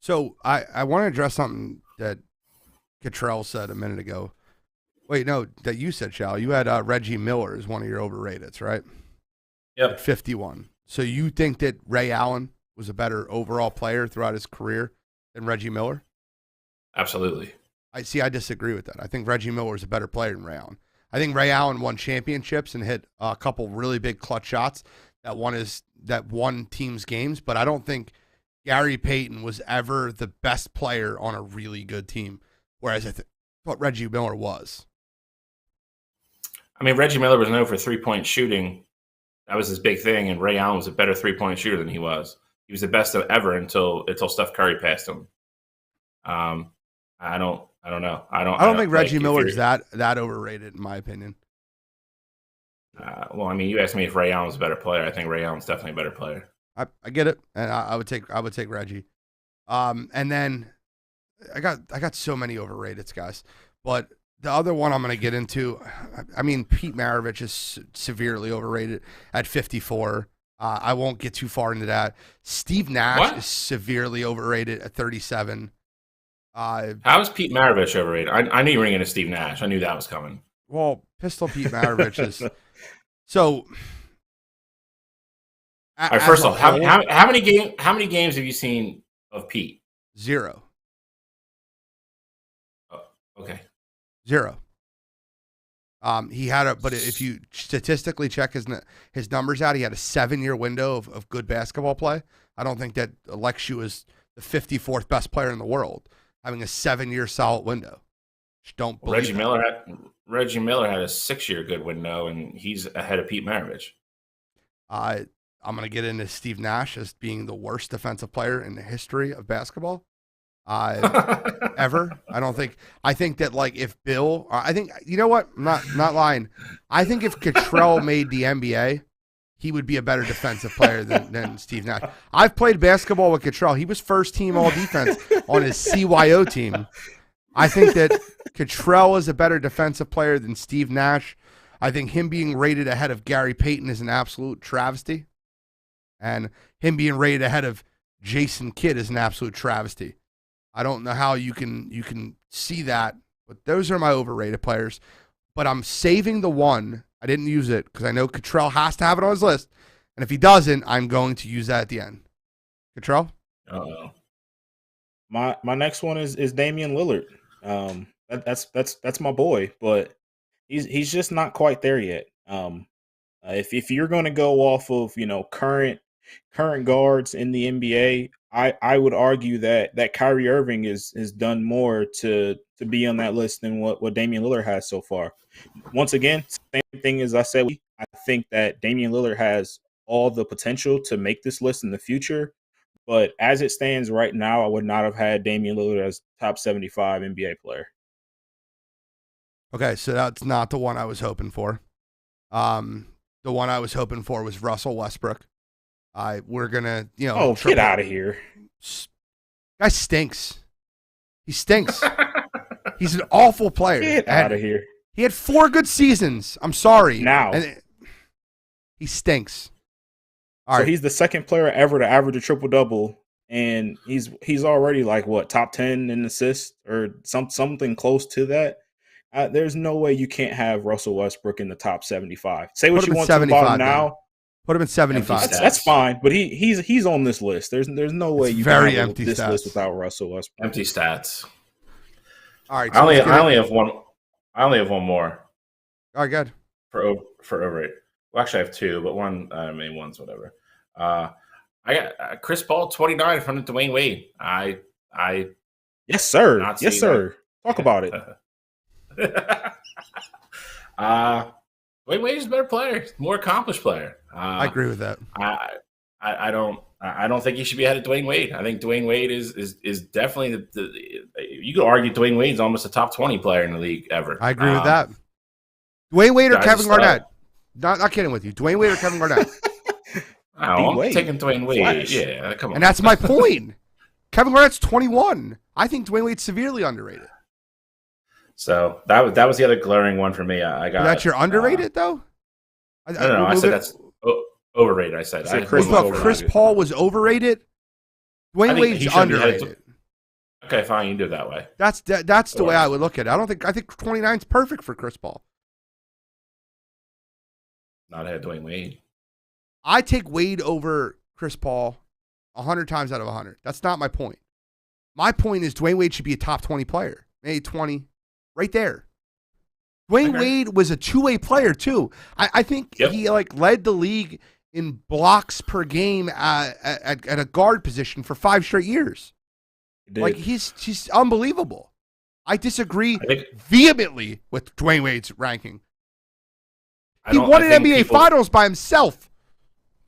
So I want to address something that Catrell said a minute ago. Wait, no, that you said, Shall. You had Reggie Miller as one of your overrateds, right? Yep. At 51. So you think that Ray Allen was a better overall player throughout his career than Reggie Miller? Absolutely. I disagree with that. I think Reggie Miller is a better player than Ray Allen. I think Ray Allen won championships and hit a couple really big clutch shots that won teams games, but I don't think Gary Payton was ever the best player on a really good team, whereas I thought Reggie Miller was. I mean, Reggie Miller was known for three-point shooting. That was his big thing, and Ray Allen was a better three-point shooter than he was. He was the best ever until Steph Curry passed him. I don't know. I don't think Reggie Miller is that overrated, in my opinion. Well, I mean, you asked me if Ray Allen's a better player. I think Ray Allen's definitely a better player. I get it, and I would take Reggie. And then I got so many overrated guys, but the other one I'm going to get into, I mean, Pete Maravich is severely overrated at 54. I won't get too far into that. Steve Nash is severely overrated at 37. How is Pete Maravich overrated? I knew you were going to Steve Nash. I knew that was coming. Well, Pistol Pete Maravich is so. All right, first off, how many games have you seen of Pete? 0. Oh, okay. 0. He had but if you statistically check his numbers out, he had a 7-year window of good basketball play. I don't think that Alexu is the 54th best player in the world, having a 7-year solid window. Just don't believe Reggie Miller had a 6-year good window, and he's ahead of Pete Maravich. I'm going to get into Steve Nash as being the worst defensive player in the history of basketball. Ever. I think that like if Bill, I think, you know what? I'm not lying. I think if Catrell made the NBA, he would be a better defensive player than Steve Nash. I've played basketball with Catrell. He was first team all defense on his CYO team. I think that Catrell is a better defensive player than Steve Nash. I think him being rated ahead of Gary Payton is an absolute travesty. And him being rated ahead of Jason Kidd is an absolute travesty. I don't know how you can see that, but those are my overrated players. But I'm saving the one. I didn't use it because I know Catrell has to have it on his list. And if he doesn't, I'm going to use that at the end. Catrell? Uh-oh. My next one is Damien Lillard. That's my boy, but he's just not quite there yet. If you're going to go off of current guards in the NBA, I would argue that Kyrie Irving is done more to be on that list than what Damian Lillard has so far. Once again, same thing as I said, I think that Damian Lillard has all the potential to make this list in the future. But as it stands right now, I would not have had Damian Lillard as top 75 NBA player. Okay, so that's not the one I was hoping for. The one I was hoping for was Russell Westbrook. We're gonna, get out of here. Guy stinks. He stinks. He's an awful player. Get out of here. He had 4 good seasons. I'm sorry. Now he stinks. All right. He's the second player ever to average a triple-double, and he's already like top 10 in assists or something close to that. There's no way you can't have Russell Westbrook in the top 75. Say what you want to about him now. Put him in 75. That's fine, but he's on this list. There's no way you can have this list without Russell Westbrook. Empty stats. All right. So I only have one. I only have one more. All right, good. For overrated. Well, actually, I have 2, but one. I mean, one's whatever. I got Chris Paul 29 from Dwyane Wade. I yes, sir. Yes, sir. Talk about it. Dwyane Wade is a better player, more accomplished player. I agree with that. I don't think he should be ahead of Dwyane Wade. I think Dwyane Wade is definitely you could argue Dwyane Wade's almost a top 20 player in the league ever. I agree with that. Dwyane Wade or Kevin Garnett? Not kidding with you. Dwyane Wade or Kevin Garnett? I'm taking Dwyane Wade. Flash. Yeah, come on. And that's my point. Kevin Garnett's 21. I think Dwyane Wade's severely underrated. So that was the other glaring one for me. I got. That's your underrated though. No. I said that's overrated. I said Chris Paul was overrated. Dwyane Wade's underrated. Okay, fine. You can do it that way. That's the way I would look at it. I think 29 is perfect for Chris Paul. Not ahead of Dwyane Wade. I take Wade over Chris Paul 100 times out of 100. That's not my point. My point is Dwyane Wade should be a top 20 player. Maybe 20. Right there. Dwyane Wade was a two-way player, too. I think he led the league in blocks per game at a guard position for 5 straight years. He's unbelievable. I disagree vehemently with Dwyane Wade's ranking. He won an NBA Finals by himself.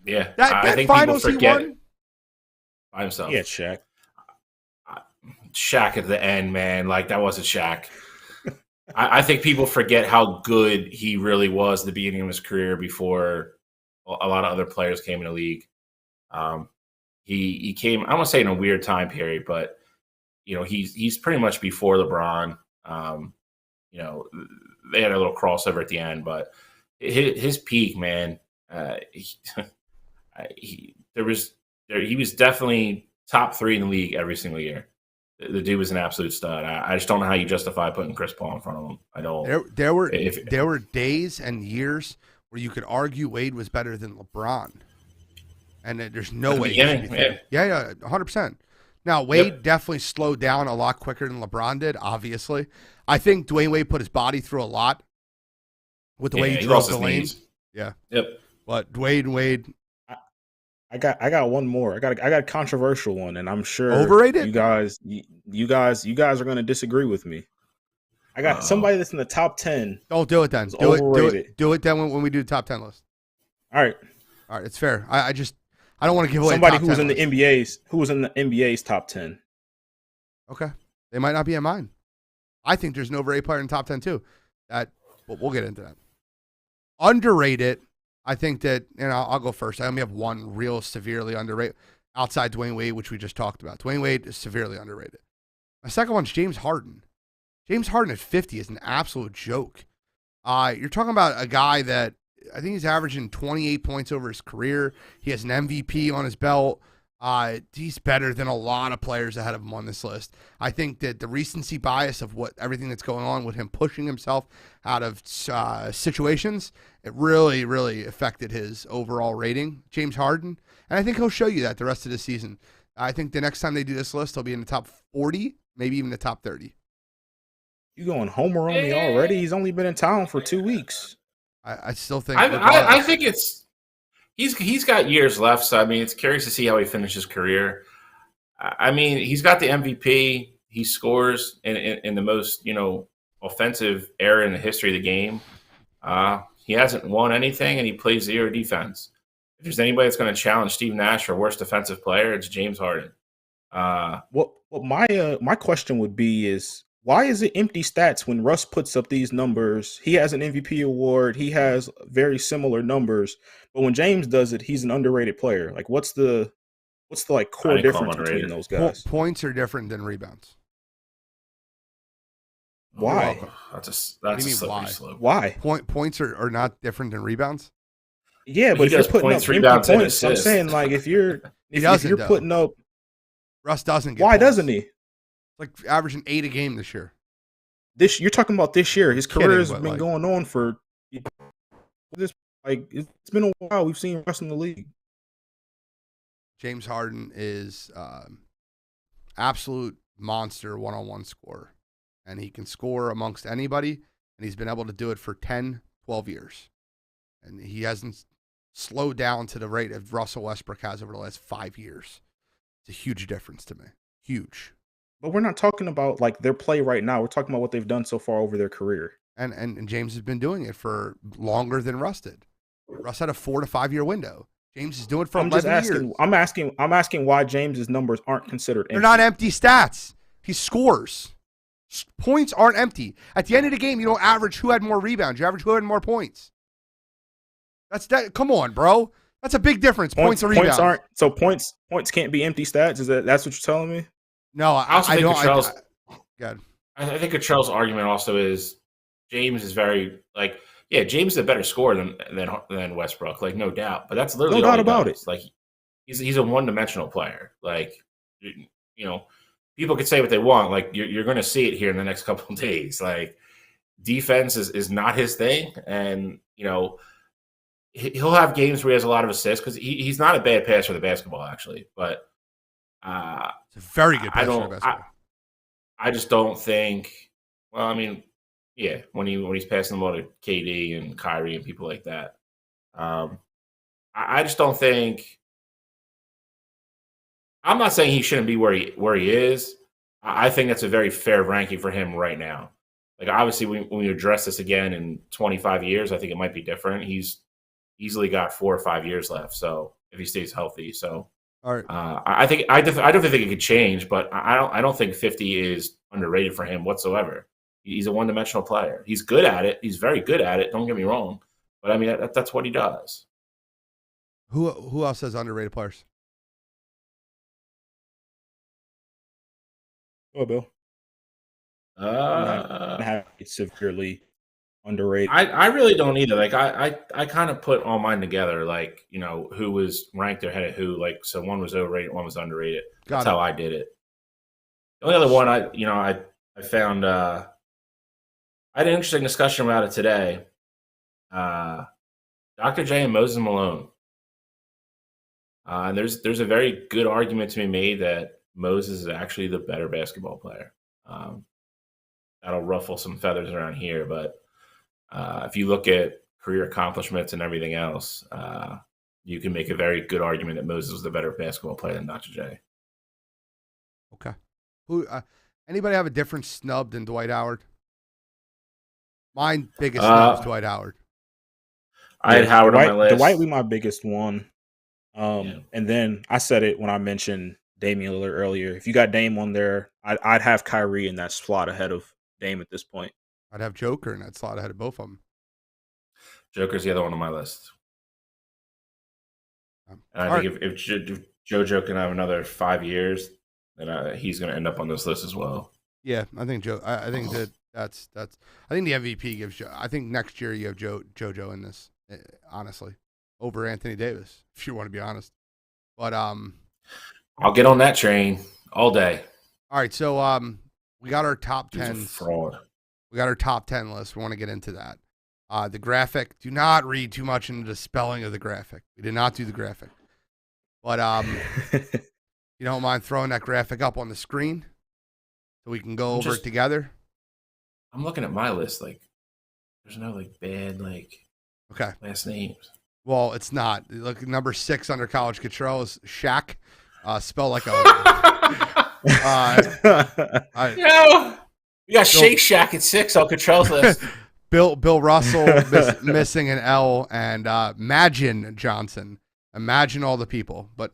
Yeah, that Finals he won by himself. Yeah, Shaq. Shaq at the end, man. Like, that wasn't Shaq. I think people forget how good he really was at the beginning of his career before a lot of other players came in the league. He came, I don't want to say in a weird time period, but he's pretty much before LeBron. They had a little crossover at the end, but his peak, man. He was definitely top 3 in the league every single year. The dude was an absolute stud. I just don't know how you justify putting Chris Paul in front of him. I don't. There were days and years where you could argue Wade was better than LeBron, and there's no way. Yeah, 100%. Now Wade definitely slowed down a lot quicker than LeBron did. Obviously, I think Dwyane Wade put his body through a lot with the way he drove the lane. Yeah. Yep. But Dwyane Wade. I got one more. I got a controversial one, and I'm sure overrated. You guys are going to disagree with me. I got somebody that's in the top 10. Don't do it then. Do it then when we do the top 10 list. All right, it's fair. I don't want to give away somebody who was in the NBA's top 10. Okay, they might not be in mine. I think there's an overrated player in the top 10 too. We'll get into that. Underrated. I think that, I'll go first. I only have one real severely underrated outside Dwyane Wade, which we just talked about. Dwyane Wade is severely underrated. My second one's James Harden. James Harden at 50 is an absolute joke. You're talking about a guy that I think he's averaging 28 points over his career. He has an MVP on his belt. He's better than a lot of players ahead of him on this list. I think that the recency bias of everything that's going on with him pushing himself out of situations, it really, really affected his overall rating, James Harden. And I think he'll show you that the rest of the season. I think the next time they do this list, he'll be in the top 40, maybe even the top 30. You going homer on me already? He's only been in town for 2 weeks. I still think. I think he's got years left. So I mean, it's curious to see how he finishes his career. I mean, he's got the MVP. He scores in the most offensive era in the history of the game. He hasn't won anything, and he plays 0 defense. If there's anybody that's going to challenge Steve Nash for worst defensive player, it's James Harden. My question would be is, why is it empty stats when Russ puts up these numbers? He has an MVP award. He has very similar numbers, but when James does it, he's an underrated player. Like, what's the core difference between those guys? Points are different than rebounds. Why? That's a slippery slope. Why? Points are not different than rebounds. Yeah, but if you're putting up empty points, I'm saying like if you're putting up, Russ doesn't. Why doesn't he? Like averaging 8 a game this year. You're talking about this year. His career has been going on for this. Like, it's been a while. We've seen Russ in the league. James Harden is absolute monster one-on-one scorer, and he can score amongst anybody. And he's been able to do it for 10, 12 years, and he hasn't slowed down to the rate of Russell Westbrook has over the last 5 years. It's a huge difference to me. Huge. But we're not talking about like their play right now. We're talking about what they've done so far over their career. And James has been doing it for longer than Russ did. Russ had a 4 to 5 year window. James is doing it for 11 years. I'm asking why James's numbers aren't considered empty. They're not empty stats. He scores. Points aren't empty. At the end of the game, you don't average who had more rebounds. You average who had more points. Come on, bro. That's a big difference. Points and rebounds. Points can't be empty stats. That's what you're telling me? No, I don't. I think Catrell's argument also is James is very James is a better scorer than Westbrook, like no doubt. But that's literally no doubt about it. Like he's a one-dimensional player. Like people could say what they want. Like you're going to see it here in the next couple of days. Like defense is not his thing, and he'll have games where he has a lot of assists because he's not a bad passer of the basketball actually, but it's a very good passer of the basketball. I just don't think. Well, I mean, yeah, when he's passing the ball to KD and Kyrie and people like that, I just don't think. I'm not saying he shouldn't be where he is. I think that's a very fair ranking for him right now. Like obviously, when we address this again in 25 years, I think it might be different. He's easily got 4 or 5 years left, so if he stays healthy, so. All right. I think I don't think it could change, but I don't think 50 is underrated for him whatsoever. He's a one-dimensional player. He's good at it. He's very good at it. Don't get me wrong, but I mean that's what he does. Who else has underrated players? Oh, Bill. It's severely underrated. I really don't either. Like I kind of put all mine together. Like who was ranked ahead of who. Like so, one was overrated, one was underrated. That's how I did it. The only other one I found. I had an interesting discussion about it today. Dr. J and Moses Malone. And there's a very good argument to be made that Moses is actually the better basketball player. That'll ruffle some feathers around here, but if you look at career accomplishments and everything else, you can make a very good argument that Moses was the better basketball player than Dr. J. Okay. Who? Anybody have a different snub than Dwight Howard? Mine biggest snub is Dwight Howard. I had Howard on my list. Dwight was my biggest one. And then I said it when I mentioned Damien Lillard earlier. If you got Dame on there, I'd have Kyrie in that slot ahead of Dame at this point. I'd have Joker in that slot ahead of both of them. Joker's the other one on my list. And I think if JoJo can have another 5 years, then he's going to end up on this list as well. Yeah, I think Joe. I think that's. I think the MVP gives Joe. I think next year you have JoJo in this. Honestly, over Anthony Davis, if you want to be honest. But I'll get on that train all day. All right, so we got our top 10. Fraud. We got our top 10 list. We want to get into that. The graphic. Do not read too much into the spelling of the graphic. We did not do the graphic, but you don't mind throwing that graphic up on the screen so we can go over it together. I'm looking at my list. Like, there's no bad last names. Well, it's not. Look, number 6 under college Catrell is Shaq. Spelled like a. We got Shake Shack at 6 on Catrell's list. Bill Russell missing an L, and Imagine Johnson. Imagine all the people, but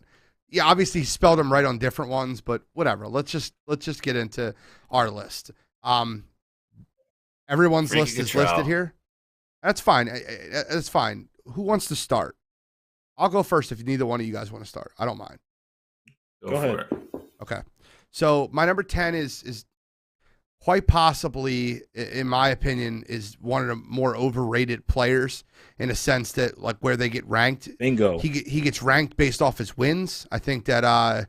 yeah, obviously he spelled them right on different ones. But whatever. Let's just get into our list. Everyone's Freaky list is Catrell. listed here. That's fine. That's fine. Who wants to start? I'll go first if neither one of you guys want to start. I don't mind. Go ahead. Okay. So my number 10 is quite possibly, in my opinion, is one of the more overrated players in a sense that where they get ranked. Bingo. He gets ranked based off his wins. I think that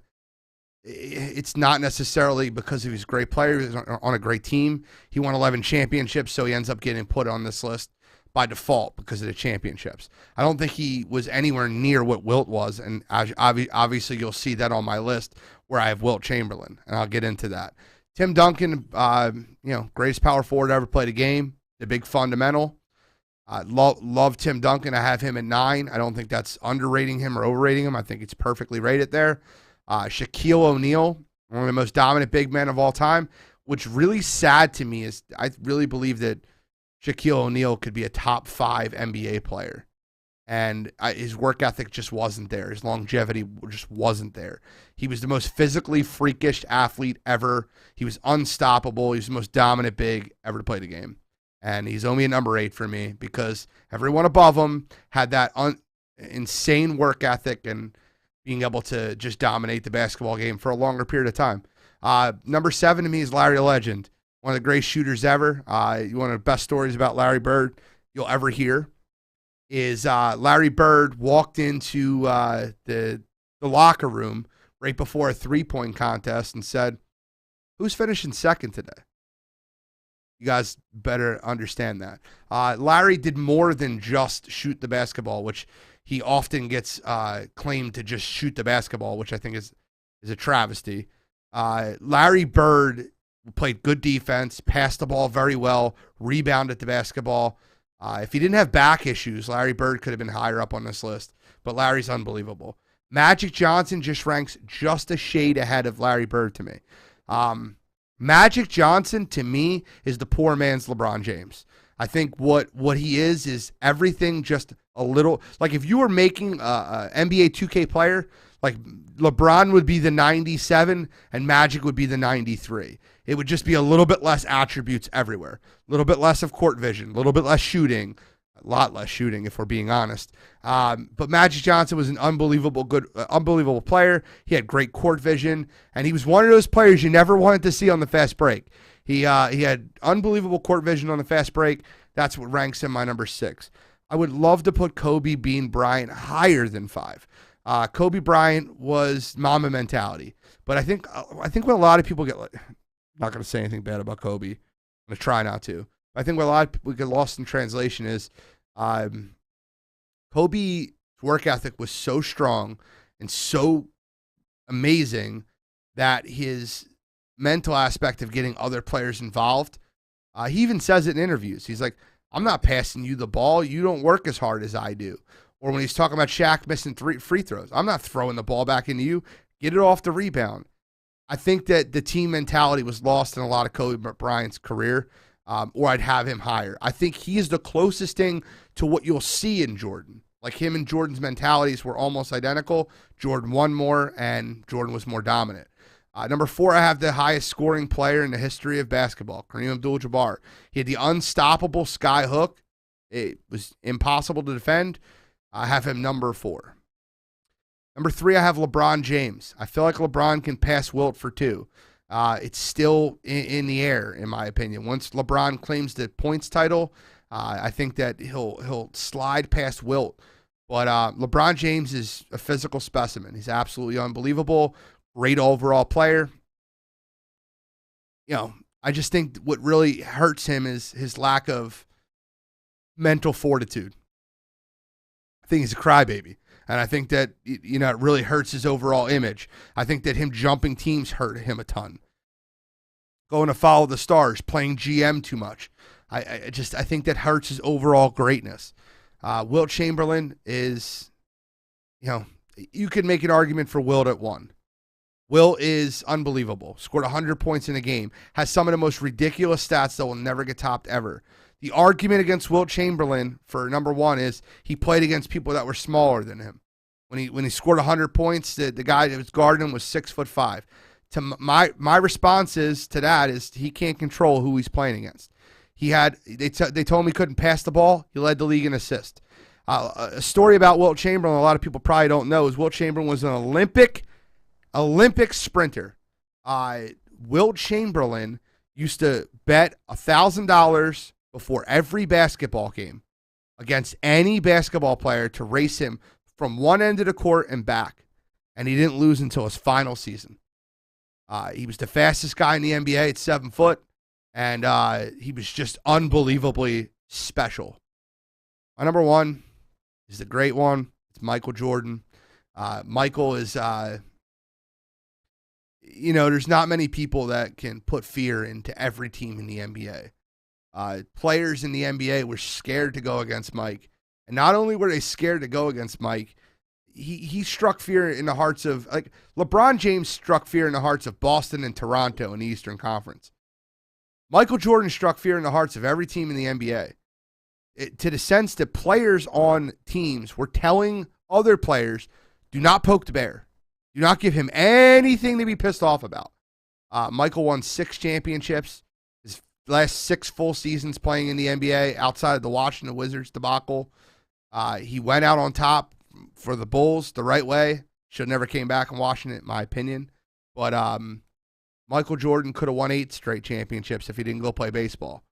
it's not necessarily because of his great player. He's on a great team. He won 11 championships, so he ends up getting put on this list by default because of the championships. I don't think he was anywhere near what Wilt was, and obviously you'll see that on my list where I have Wilt Chamberlain, and I'll get into that. Tim Duncan, greatest power forward to ever play the game, the big fundamental. Love Tim Duncan. I have him at 9. I don't think that's underrating him or overrating him. I think it's perfectly rated there. Shaquille O'Neal, one of the most dominant big men of all time. What's really sad to me is I really believe that Shaquille O'Neal could be a top 5 NBA player. And his work ethic just wasn't there. His longevity just wasn't there. He was the most physically freakish athlete ever. He was unstoppable. He was the most dominant big ever to play the game. And he's only a number 8 for me because everyone above him had that insane work ethic and being able to just dominate the basketball game for a longer period of time. Number 7 to me is Larry Legend. One of the great shooters ever. One of the best stories about Larry Bird you'll ever hear is Larry Bird walked into the locker room right before a 3-point contest and said, Who's finishing second today? You guys better understand that. Larry did more than just shoot the basketball, which he often gets claimed to just shoot the basketball, which I think is a travesty. Larry Bird played good defense, passed the ball very well, rebounded the basketball. If he didn't have back issues, Larry Bird could have been higher up on this list, but Larry's unbelievable. Magic Johnson just ranks just a shade ahead of Larry Bird to me. Magic Johnson, to me, is the poor man's LeBron James. I think what he is everything just a little. Like if you were making a NBA 2K player, like LeBron would be the 97 and Magic would be the 93. It would just be a little bit less attributes everywhere. A little bit less of court vision, a little bit less shooting, a lot less shooting if we're being honest. But Magic Johnson was an unbelievable player. He had great court vision, and he was one of those players you never wanted to see on the fast break. He had unbelievable court vision on the fast break. That's what ranks him my number 6. I would love to put Kobe Bean Bryant higher than 5. Kobe Bryant was Mamba mentality, but I think what a lot of people get, I'm not going to say anything bad about Kobe. I'm going to try not to. I think what a lot of people get lost in translation is Kobe's work ethic was so strong and so amazing that his mental aspect of getting other players involved, he even says it in interviews. He's like, I'm not passing you the ball. You don't work as hard as I do. Or when he's talking about Shaq missing 3 free throws, I'm not throwing the ball back into you. Get it off the rebound. I think that the team mentality was lost in a lot of Kobe Bryant's career, or I'd have him higher. I think he is the closest thing to what you'll see in Jordan. Like him and Jordan's mentalities were almost identical. Jordan won more, and Jordan was more dominant. Number 4, I have the highest scoring player in the history of basketball, Kareem Abdul-Jabbar. He had the unstoppable sky hook. It was impossible to defend. I have him number 4. Number 3, I have LeBron James. I feel like LeBron can pass Wilt for 2. It's still in the air, in my opinion. Once LeBron claims the points title, I think that he'll slide past Wilt. But LeBron James is a physical specimen. He's absolutely unbelievable. Great overall player. You know, I just think what really hurts him is his lack of mental fortitude. I think he's a crybaby. And I think that, you know, it really hurts his overall image. I think that him jumping teams hurt him a ton. Going to follow the stars, playing GM too much. I think that hurts his overall greatness. Wilt Chamberlain is, you know, you could make an argument for Wilt at 1. Wilt is unbelievable. Scored 100 points in a game. Has some of the most ridiculous stats that will never get topped ever. The argument against Wilt Chamberlain for number 1 is he played against people that were smaller than him. When he scored 100 points, the guy that was guarding him was 6'5". To my response to that is he can't control who he's playing against. They told him he couldn't pass the ball. He led the league in assists. A story about Wilt Chamberlain a lot of people probably don't know is Wilt Chamberlain was an Olympic sprinter. Wilt Chamberlain used to bet $1,000 before every basketball game against any basketball player to race him from one end of the court and back. And he didn't lose until his final season. He was the fastest guy in the NBA at 7 foot. And he was just unbelievably special. My number 1 is the great one. It's Michael Jordan. Michael is, you know, there's not many people that can put fear into every team in the NBA. Players in the NBA were scared to go against Mike. And not only were they scared to go against Mike, he struck fear in the hearts of, like, LeBron James struck fear in the hearts of Boston and Toronto in the Eastern Conference. Michael Jordan struck fear in the hearts of every team in the NBA. To the sense that players on teams were telling other players, do not poke the bear. Do not give him anything to be pissed off about. Michael won 6 championships. His last 6 full seasons playing in the NBA outside of the Washington Wizards debacle. He went out on top for the Bulls the right way. Should never came back in Washington, in my opinion. But Michael Jordan could have won 8 straight championships if he didn't go play baseball.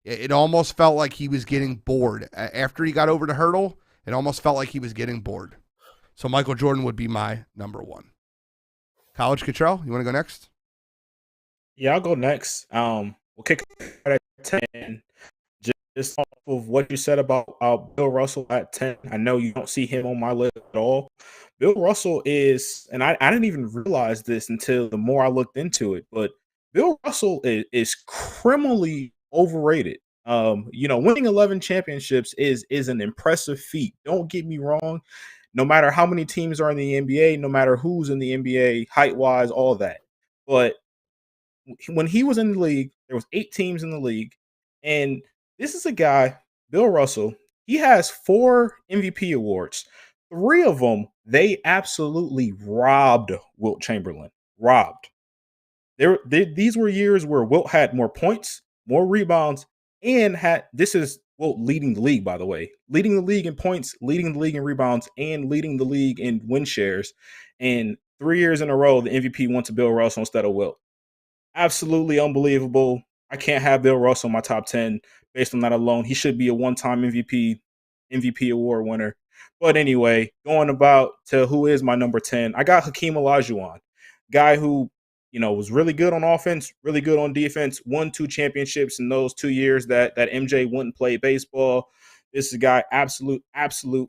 It almost felt like he was getting bored. After he got over the hurdle, it almost felt like he was getting bored. So Michael Jordan would be my number 1. College Catrell, you want to go next? Yeah, I'll go next. We'll kick it at 10. Just off of what you said about Bill Russell at 10, I know you don't see him on my list at all. Bill Russell is, and I didn't even realize this until the more I looked into it, but Bill Russell is criminally overrated. Winning 11 championships is an impressive feat. Don't get me wrong. No matter how many teams are in the NBA, no matter who's in the NBA, height wise, all that. But when he was in the league, there was 8 teams in the league, and this is a guy, Bill Russell. He has 4 MVP awards. 3 of them they absolutely robbed Wilt Chamberlain. Robbed. These were years where Wilt had more points, more rebounds, and this is Wilt leading the league, by the way, leading the league in points, leading the league in rebounds, and leading the league in win shares. And 3 years in a row, the MVP went to Bill Russell instead of Wilt. Absolutely unbelievable. I can't have Bill Russell in my top 10 based on that alone. He should be a one-time MVP award winner. But anyway, going about to who is my number 10, I got Hakeem Olajuwon, guy who, was really good on offense, really good on defense, won 2 championships in those 2 years that MJ wouldn't play baseball. This is a guy, absolute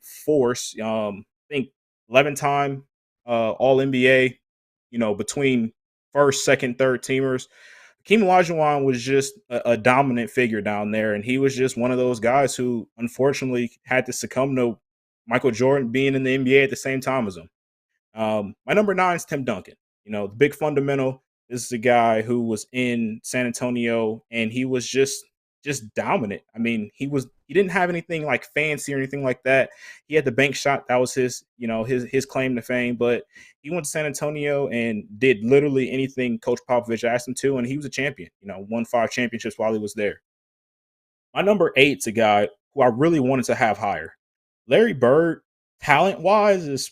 force. I think 11-time All NBA, between first, second, third teamers. Hakeem Olajuwon was just a dominant figure down there, and he was just one of those guys who unfortunately had to succumb to Michael Jordan being in the NBA at the same time as him. My number 9 is Tim Duncan. The big fundamental. This is a guy who was in San Antonio, and he was just dominant. I mean, he didn't have anything like fancy or anything like that. He had the bank shot. That was his claim to fame. But he went to San Antonio and did literally anything Coach Popovich asked him to, and he was a champion. Won 5 championships while he was there. My number 8's a guy who I really wanted to have higher. Larry Bird, talent-wise, is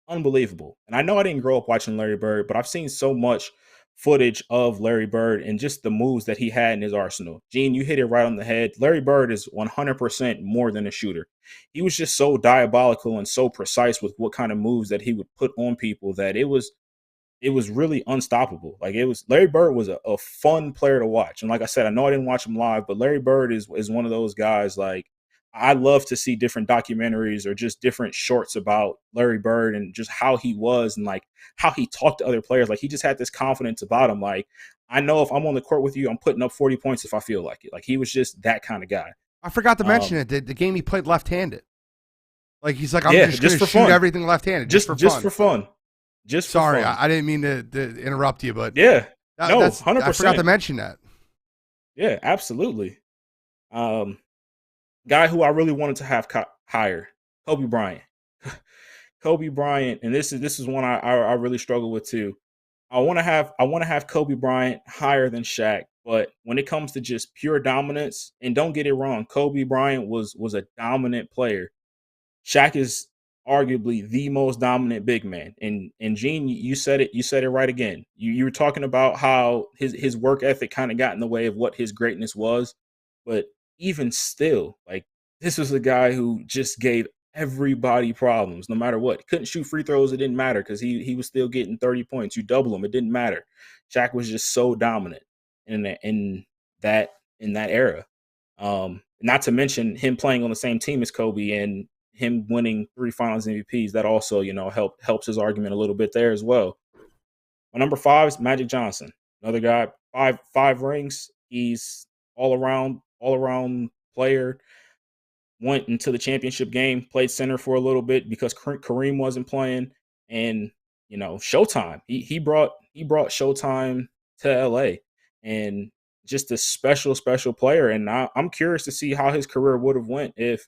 unbelievable. And I know I didn't grow up watching Larry Bird, but I've seen so much footage of Larry Bird and just the moves that he had in his arsenal. Gene, you hit it right on the head. Larry Bird is 100% more than a shooter. He was just so diabolical and so precise with what kind of moves that he would put on people that it was really unstoppable. Larry Bird was a fun player to watch. And like I said, I know I didn't watch him live, but Larry Bird is one of those guys. I love to see different documentaries or just different shorts about Larry Bird and just how he was and how he talked to other players. He just had this confidence about him. I know if I'm on the court with you, I'm putting up 40 points if I feel like it. He was just that kind of guy. I forgot to mention it. The game he played left-handed. He's like, I'm just going to shoot everything left-handed. Just for fun. Sorry, I didn't mean to interrupt you, but yeah, 100%. I forgot to mention that. Yeah, absolutely. Guy who I really wanted to have higher, Kobe Bryant. Kobe Bryant, and this is one I really struggle with too. I want to have Kobe Bryant higher than Shaq, but when it comes to just pure dominance, and don't get it wrong, Kobe Bryant was a dominant player. Shaq is arguably the most dominant big man. And Gene, you said it right again. You were talking about how his work ethic kind of got in the way of what his greatness was, but even still, this was a guy who just gave everybody problems, no matter what. He couldn't shoot free throws, it didn't matter because he was still getting 30 points. You double him, it didn't matter. Shaq was just so dominant in that era. Not to mention him playing on the same team as Kobe and him winning 3 Finals MVPs. That also, helps his argument a little bit there as well. My number 5 is Magic Johnson, another guy, five rings. He's all around player. Went into the championship game, played center for a little bit because Kareem wasn't playing, and Showtime. He brought Showtime to LA, and just a special player. And I'm curious to see how his career would have went if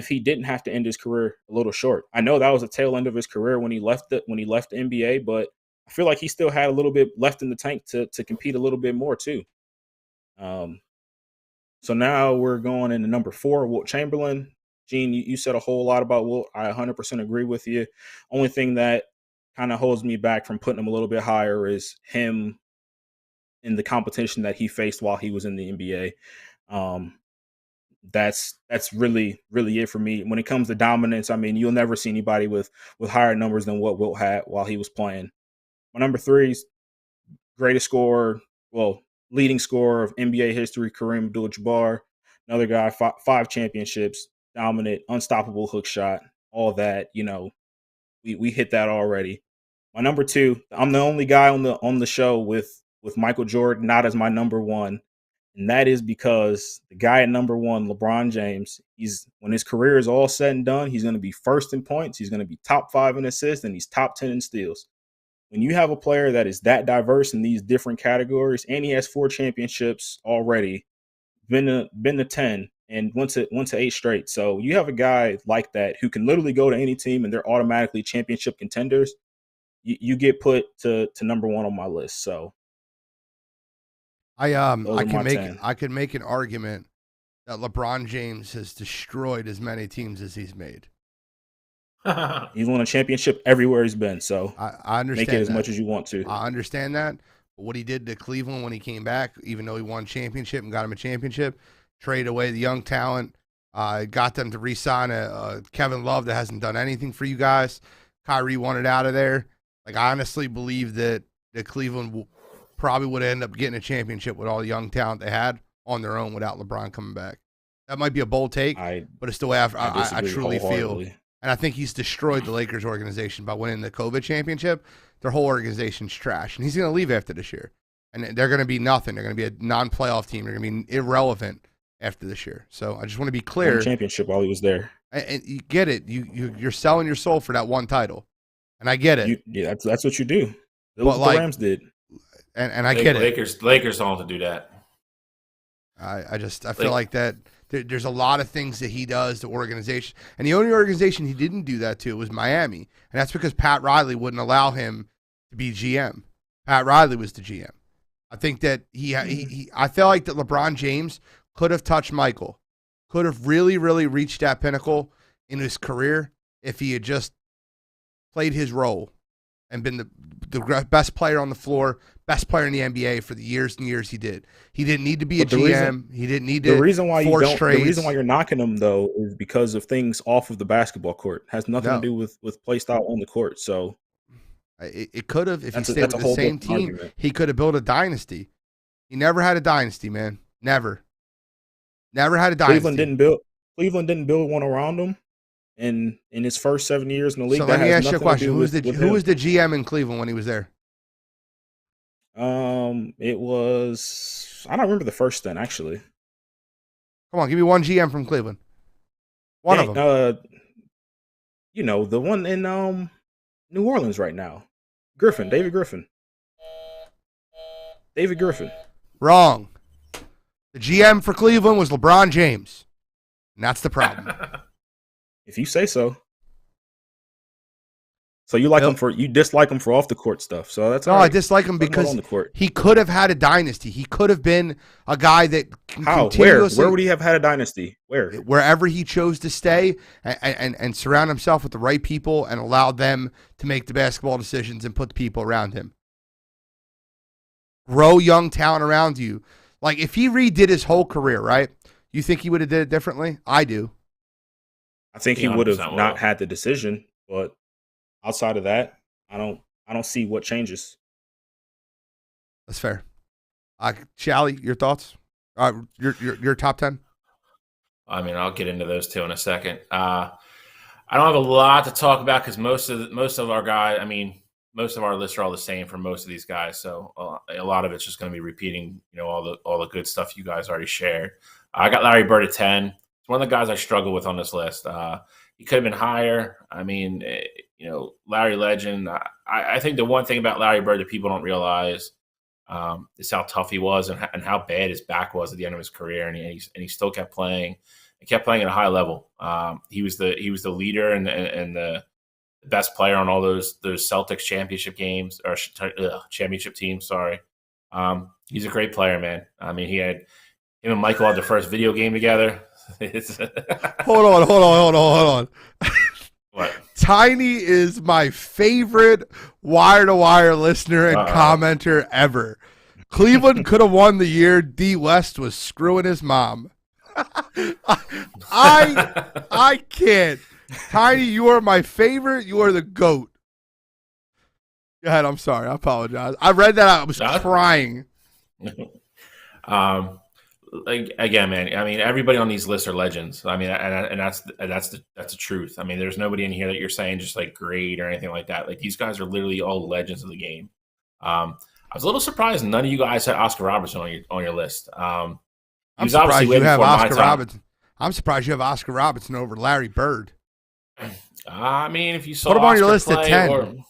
he didn't have to end his career a little short. I know that was the tail end of his career when he left the NBA, but I feel like he still had a little bit left in the tank to compete a little bit more too. So now we're going into number 4, Wilt Chamberlain. Gene, you said a whole lot about Wilt. I 100% agree with you. Only thing that kind of holds me back from putting him a little bit higher is him in the competition that he faced while he was in the NBA. That's really it for me. When it comes to dominance, I mean, you'll never see anybody with higher numbers than what Wilt had while he was playing. My number 3 is greatest scorer, well, leading scorer of NBA history, Kareem Abdul-Jabbar. Another guy, five championships, dominant, unstoppable hook shot, all that. We hit that already. My number 2, I'm the only guy on the show with Michael Jordan not as my number 1, and that is because the guy at number 1, LeBron James, when his career is all said and done, he's going to be first in points, he's going to be top 5 in assists, and he's top 10 in steals. When you have a player that is that diverse in these different categories, and he has 4 championships already, been to 10, and went to 8 straight. So you have a guy like that who can literally go to any team and they're automatically championship contenders. You get put to number 1 on my list. So I could make an argument that LeBron James has destroyed as many teams as he's made. He's won a championship everywhere he's been. So I understand. Make it as much as you want to. I understand that. But what he did to Cleveland when he came back, even though he won a championship and got him a championship, traded away the young talent, got them to re-sign a Kevin Love that hasn't done anything for you guys. Kyrie wanted out of there. Like, I honestly believe that Cleveland probably would end up getting a championship with all the young talent they had on their own without LeBron coming back. That might be a bold take, but it's the way I truly feel. And I think he's destroyed the Lakers organization by winning the COVID championship. Their whole organization's trash. And he's going to leave after this year. And they're going to be nothing. They're going to be a non-playoff team. They're going to be irrelevant after this year. So I just want to be clear. Won championship while he was there. And you get it. You're selling your soul for that one title. And I get it. That's what you do. That's what the Rams did. And I get it. Lakers don't have to do that. I feel like that there's a lot of things that he does to organization. And the only organization he didn't do that to was Miami. And that's because Pat Riley wouldn't allow him to be GM. Pat Riley was the GM. I think that I feel like that LeBron James could have touched Michael, could have really, really reached that pinnacle in his career if he had just played his role and been the best player on the floor, best player in the NBA for the years and years he did. He didn't need to be a GM. He didn't need to force trades. The reason why you're knocking him, though, is because of things off of the basketball court. It has nothing to do with play style on the court. So it could have, if he stayed with the same team, argument. He could have built a dynasty. He never had a dynasty, man. Never had a dynasty. Cleveland didn't build one around him. In his first 7 years in the league. So let me ask you a question. Who was the GM in Cleveland when he was there? It was, I don't remember the first stint, actually. Come on, give me one GM from Cleveland. One of them. The one in New Orleans right now. David Griffin. Wrong. The GM for Cleveland was LeBron James. And that's the problem. If you say so. So you dislike him for off the court stuff. So that's all right. I dislike him because he could have had a dynasty. He could have been a guy that continuously. Where would he have had a dynasty? Wherever he chose to stay and surround himself with the right people and allow them to make the basketball decisions and put the people around him. Grow young talent around you. Like, if he redid his whole career, right? You think he would have did it differently? I do. I think he would have not had the decision, but outside of that, I don't see what changes. That's fair. Shally, your thoughts? Your top 10? I mean, I'll get into those two in a second. I don't have a lot to talk about because most of our guys, most of our lists are all the same for most of these guys. So a lot of it's just going to be repeating, all the good stuff you guys already shared. I got Larry Bird at 10. It's one of the guys I struggle with on this list. He could have been higher. Larry Legend. I think the one thing about Larry Bird that people don't realize is how tough he was and how bad his back was at the end of his career, and he still kept playing. He kept playing at a high level. He was the leader and the best player on all those Celtics championship games or championship teams. Sorry, he's a great player, man. Him and Michael had the first video game together. Hold on. What? Tiny is my favorite wire-to-wire listener and commenter ever. Cleveland could have won the year D. West was screwing his mom. I can't. Tiny, you are my favorite. You are the GOAT. Go ahead. I'm sorry. I apologize. I read that. I was crying. Like again, man. I mean, everybody on these lists are legends. I mean, and that's the truth. I mean, there's nobody in here that you're saying just like great or anything like that. Like these guys are literally all legends of the game. I was a little surprised none of you guys had Oscar Robertson on your list. I'm surprised you have Oscar Robertson. I'm surprised you have Oscar Robertson over Larry Bird. I mean, if you saw put him on your list play, at 10.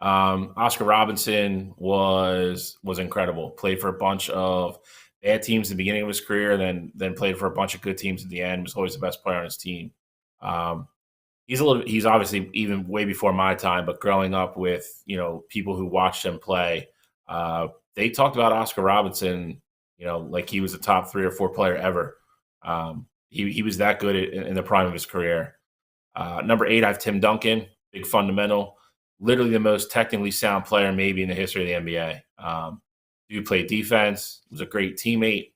Oscar Robertson was incredible. Played for a bunch of bad teams at the beginning of his career, then played for a bunch of good teams at the end. Was always the best player on his team. He's obviously even way before my time, but growing up with people who watched him play, they talked about Oscar Robertson, like he was a top 3 or 4 player ever. He was that good in the prime of his career. Number 8, I have Tim Duncan, big fundamental, literally the most technically sound player maybe in the history of the NBA. Dude played defense, was a great teammate,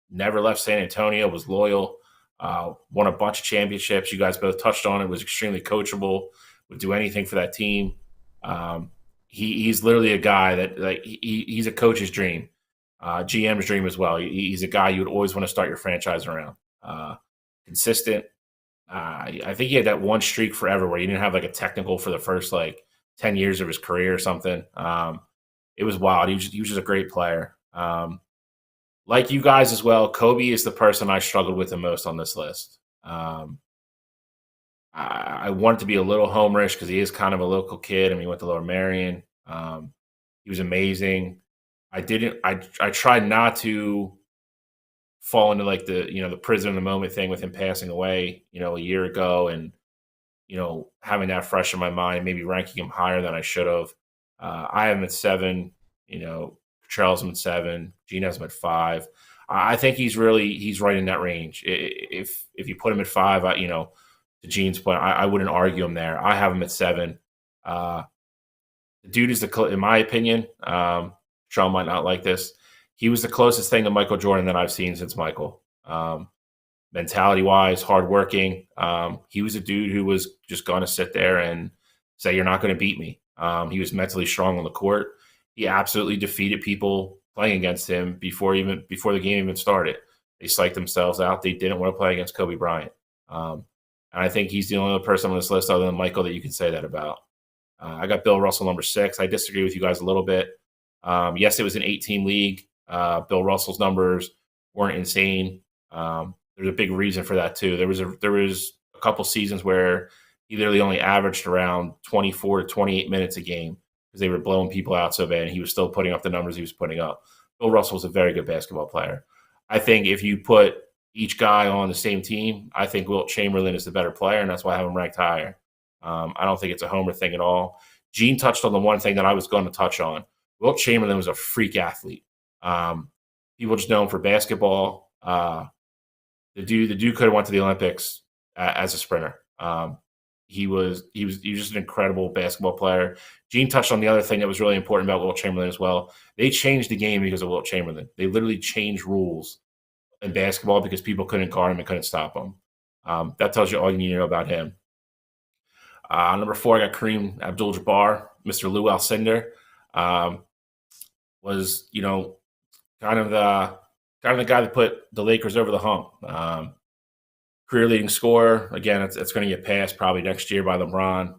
never left San Antonio, was loyal, won a bunch of championships. You guys both touched on it, was extremely coachable, would do anything for that team. He's literally a guy that he's a coach's dream, GM's dream as well. He's a guy you would always want to start your franchise around. Consistent. I think he had that one streak forever where he didn't have like a technical for the first 10 years of his career or something. It was wild. He was just a great player. Like you guys as well, Kobe is the person I struggled with the most on this list. I wanted to be a little homerish because he is kind of a local kid. I mean, he went to Lower Merion. He was amazing. I tried not to fall into the prison in the moment thing with him passing away, a year ago, and having that fresh in my mind, maybe ranking him higher than I should have. I have him at 7. Catrell's him at 7. Gene has him at 5. I think he's right in that range. If you put him at 5, to Gene's point, I wouldn't argue him there. I have him at 7. The dude is in my opinion, Sean might not like this, he was the closest thing to Michael Jordan that I've seen since Michael. Mentality-wise, hardworking. He was a dude who was just going to sit there and say, "You're not going to beat me." He was mentally strong on the court. He absolutely defeated people playing against him before the game even started. They psyched themselves out. They didn't want to play against Kobe Bryant. And I think he's the only other person on this list other than Michael that you can say that about. I got Bill Russell number 6. I disagree with you guys a little bit. Yes, it was an 8-team league. Bill Russell's numbers weren't insane. There's a big reason for that too. There was a couple seasons where he literally only averaged around 24 to 28 minutes a game because they were blowing people out so bad, and he was still putting up the numbers he was putting up. Bill Russell was a very good basketball player. I think if you put each guy on the same team, I think Wilt Chamberlain is the better player, and that's why I have him ranked higher. I don't think it's a homer thing at all. Gene touched on the one thing that I was going to touch on. Wilt Chamberlain was a freak athlete. People just know him for basketball. The dude could have went to the Olympics as a sprinter. He was just an incredible basketball player. Gene touched on the other thing that was really important about Wilt Chamberlain as well. They changed the game because of Wilt Chamberlain. They literally changed rules in basketball because people couldn't guard him and couldn't stop him. That tells you all you need to know about him. Number 4, I got Kareem Abdul-Jabbar, Mr. Lou Alcindor. Was kind of the guy that put the Lakers over the hump. Career leading scorer. Again, it's going to get passed probably next year by LeBron.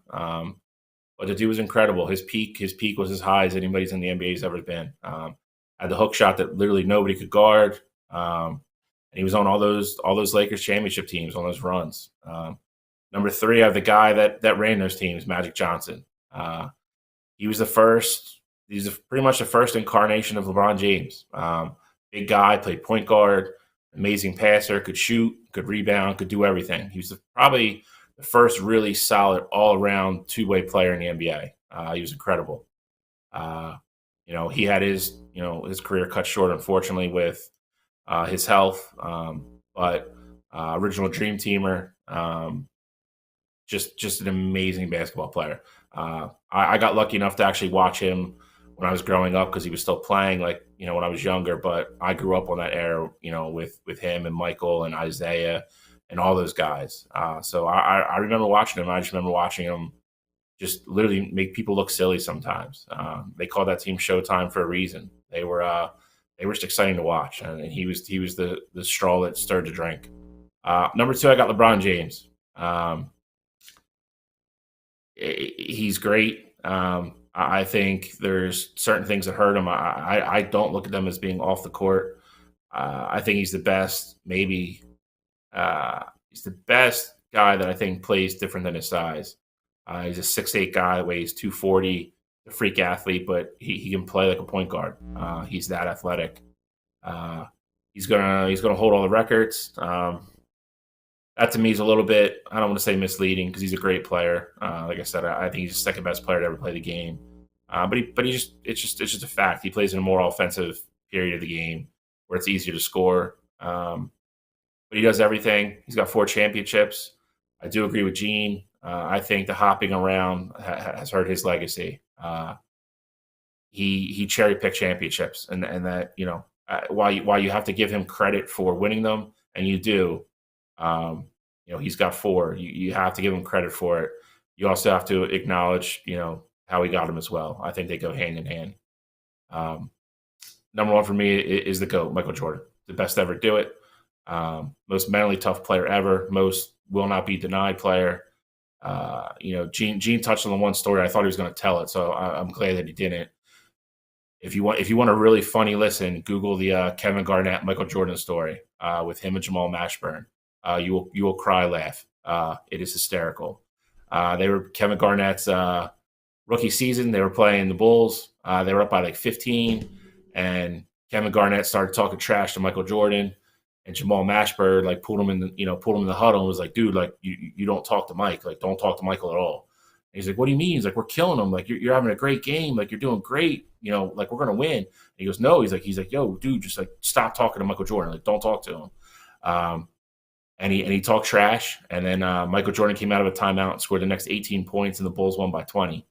But the dude was incredible. His peak was as high as anybody's in the NBA's ever been. Had the hook shot that literally nobody could guard. And he was on all those Lakers championship teams on those runs. Number 3, I have the guy that ran those teams, Magic Johnson. He was the first. He's pretty much the first incarnation of LeBron James. Big guy, played point guard, amazing passer, could shoot, could rebound, could do everything. He was probably the first really solid all-around two-way player in the NBA. He was incredible. He had his career cut short, unfortunately, with his health. But original dream teamer, just an amazing basketball player. I got lucky enough to actually watch him when I was growing up because he was still playing when I was younger, but I grew up on that era, with him and Michael and Isaiah and all those guys. So I remember watching him. I just remember watching him just literally make people look silly sometimes. They call that team Showtime for a reason. They were just exciting to watch, and he was the straw that stirred the drink. Number 2, I got LeBron James. He's great. I think there's certain things that hurt him. I don't look at them as being off the court. I think he's the best. Maybe he's the best guy that I think plays different than his size. He's a 6'8" guy, weighs 240, a freak athlete, but he can play like a point guard. He's that athletic. He's gonna hold all the records. That to me is a little bit, I don't want to say misleading, because he's a great player. Like I said, I think he's the second best player to ever play the game. But it's just a fact. He plays in a more offensive period of the game where it's easier to score. But he does everything. He's got 4 championships. I do agree with Gene. I think the hopping around has hurt his legacy. He cherry picked championships, and that, you know, while you have to give him credit for winning them, and you do. You know, he's got 4. You have to give him credit for it. You also have to acknowledge, you know, how he got him as well. I think they go hand in hand. Number 1 for me is the GOAT, Michael Jordan, the best to ever do it. Most mentally tough player ever. Most will not be denied player. You know, Gene touched on the one story. I thought he was going to tell it, so I'm glad that he didn't. If you want a really funny listen, Google the Kevin Garnett, Michael Jordan story with him and Jamal Mashburn. You will cry, laugh. It is hysterical. They were Kevin Garnett's rookie season. They were playing the Bulls. They were up by like 15, and Kevin Garnett started talking trash to Michael Jordan, and Jamal Mashburn like pulled him in the huddle and was like, "Dude, like you don't talk to Mike. Like don't talk to Michael at all." And he's like, "What do you mean?" He's like, "We're killing him. Like you're having a great game. Like you're doing great. You know, like we're gonna win." And he goes, "No." He's like, "Yo, dude, just like stop talking to Michael Jordan. Like don't talk to him." And he talked trash, and then Michael Jordan came out of a timeout and scored the next 18 points, and the Bulls won by 20.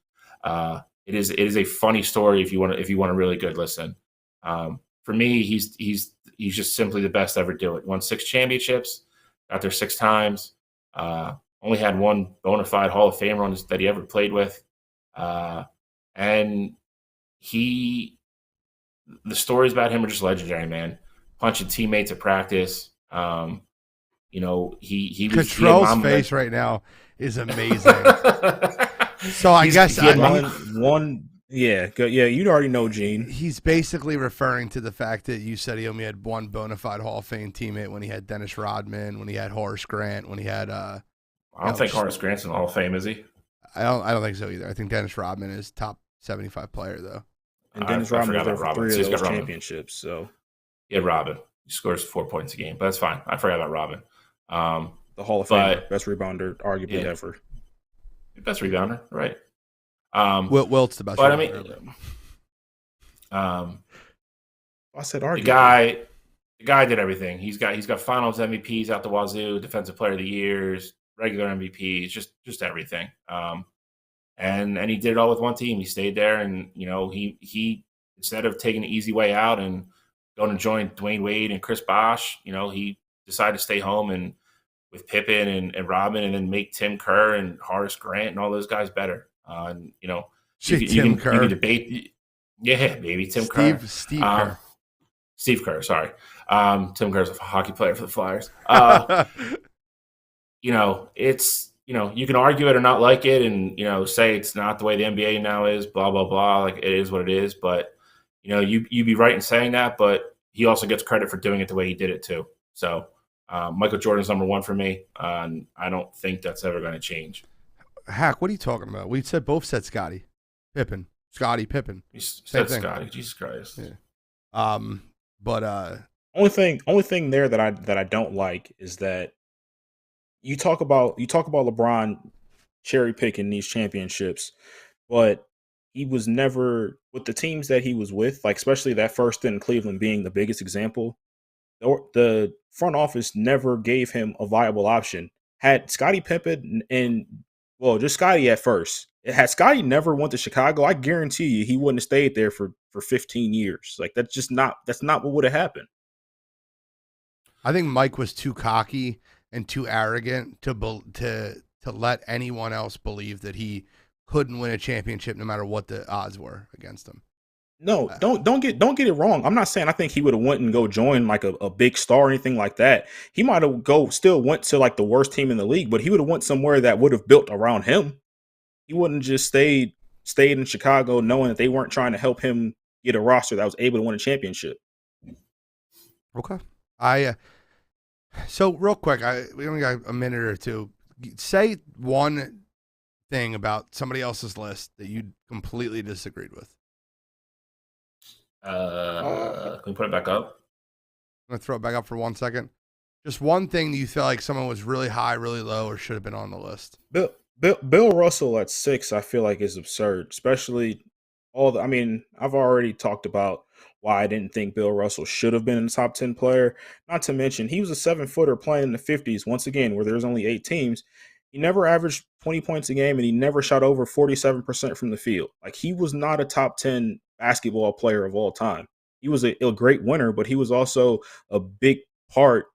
It is a funny story if you want a really good listen. For me, he's just simply the best to ever do it. Won 6 championships, got there 6 times. Only had 1 bona fide Hall of Famer that he ever played with, and the stories about him are just legendary, man. Punching teammates at practice. You know, he was Catrell's face right now is amazing. So I guess you'd already know, Gene. He's basically referring to the fact that you said he only had 1 bona fide Hall of Fame teammate when he had Dennis Rodman, when he had Horace Grant, when he had I don't think Horace Grant's in the Hall of Fame, is he? I don't think so either. I think Dennis Rodman is top 75 player though. And Dennis Rodman was there for 3 of those championships. So yeah, Robin. He scores 4 points a game, but that's fine. I forgot about Robin. The Hall of Fame, best rebounder, arguably ever. Best rebounder, right? Wilt's the best. But rebounder. I mean, I said arguably. The guy did everything. He's got Finals MVPs out the wazoo, Defensive Player of the Years, regular MVPs, just everything. And he did it all with one team. He stayed there, and you know he instead of taking the easy way out and going to join Dwyane Wade and Chris Bosh, you know, he decided to stay home and with Pippen and Robin, and then make Tim Kerr and Horace Grant and all those guys better. And you know, you can debate. Yeah, baby, Tim Kerr. Steve Kerr. Steve Kerr, sorry. Tim Kerr's a hockey player for the Flyers. You know, you can argue it or not like it, and you know, say it's not the way the NBA now is, blah blah blah. Like it is what it is, but you know, you'd be right in saying that, but he also gets credit for doing it the way he did it too. So Michael Jordan's number 1 for me, and I don't think that's ever going to change. Hack, what are you talking about? We said both said Scottie Pippen. Scottie Pippen. You said Scottie. Jesus Christ. Yeah. But only thing there that I don't like is that you talk about LeBron cherry picking these championships, but he was never with the teams that he was with, like especially that first in Cleveland being the biggest example. The front office never gave him a viable option. Had Scottie Pippen just Scottie at first. Had Scottie never went to Chicago, I guarantee you he wouldn't have stayed there for 15 years. Like that's not what would have happened. I think Mike was too cocky and too arrogant to let anyone else believe that he couldn't win a championship no matter what the odds were against him. No, don't get it wrong. I'm not saying I think he would have went and go join like a big star or anything like that. He might have still went to like the worst team in the league, but he would have went somewhere that would have built around him. He wouldn't just stayed in Chicago knowing that they weren't trying to help him get a roster that was able to win a championship. Okay. So real quick, we only got a minute or two. Say one thing about somebody else's list that you completely disagreed with. Can we put it back up? I'm going to throw it back up for 1 second. Just one thing that you feel like someone was really high, really low, or should have been on the list. Bill Russell at 6, I feel like is absurd, especially I've already talked about why I didn't think Bill Russell should have been in the top 10 player. Not to mention, he was a 7-footer playing in the 50s, once again, where there's only 8 teams. He never averaged 20 points a game, and he never shot over 47% from the field. Like, he was not a top 10 basketball player of all time. He was a great winner, but he was also a big part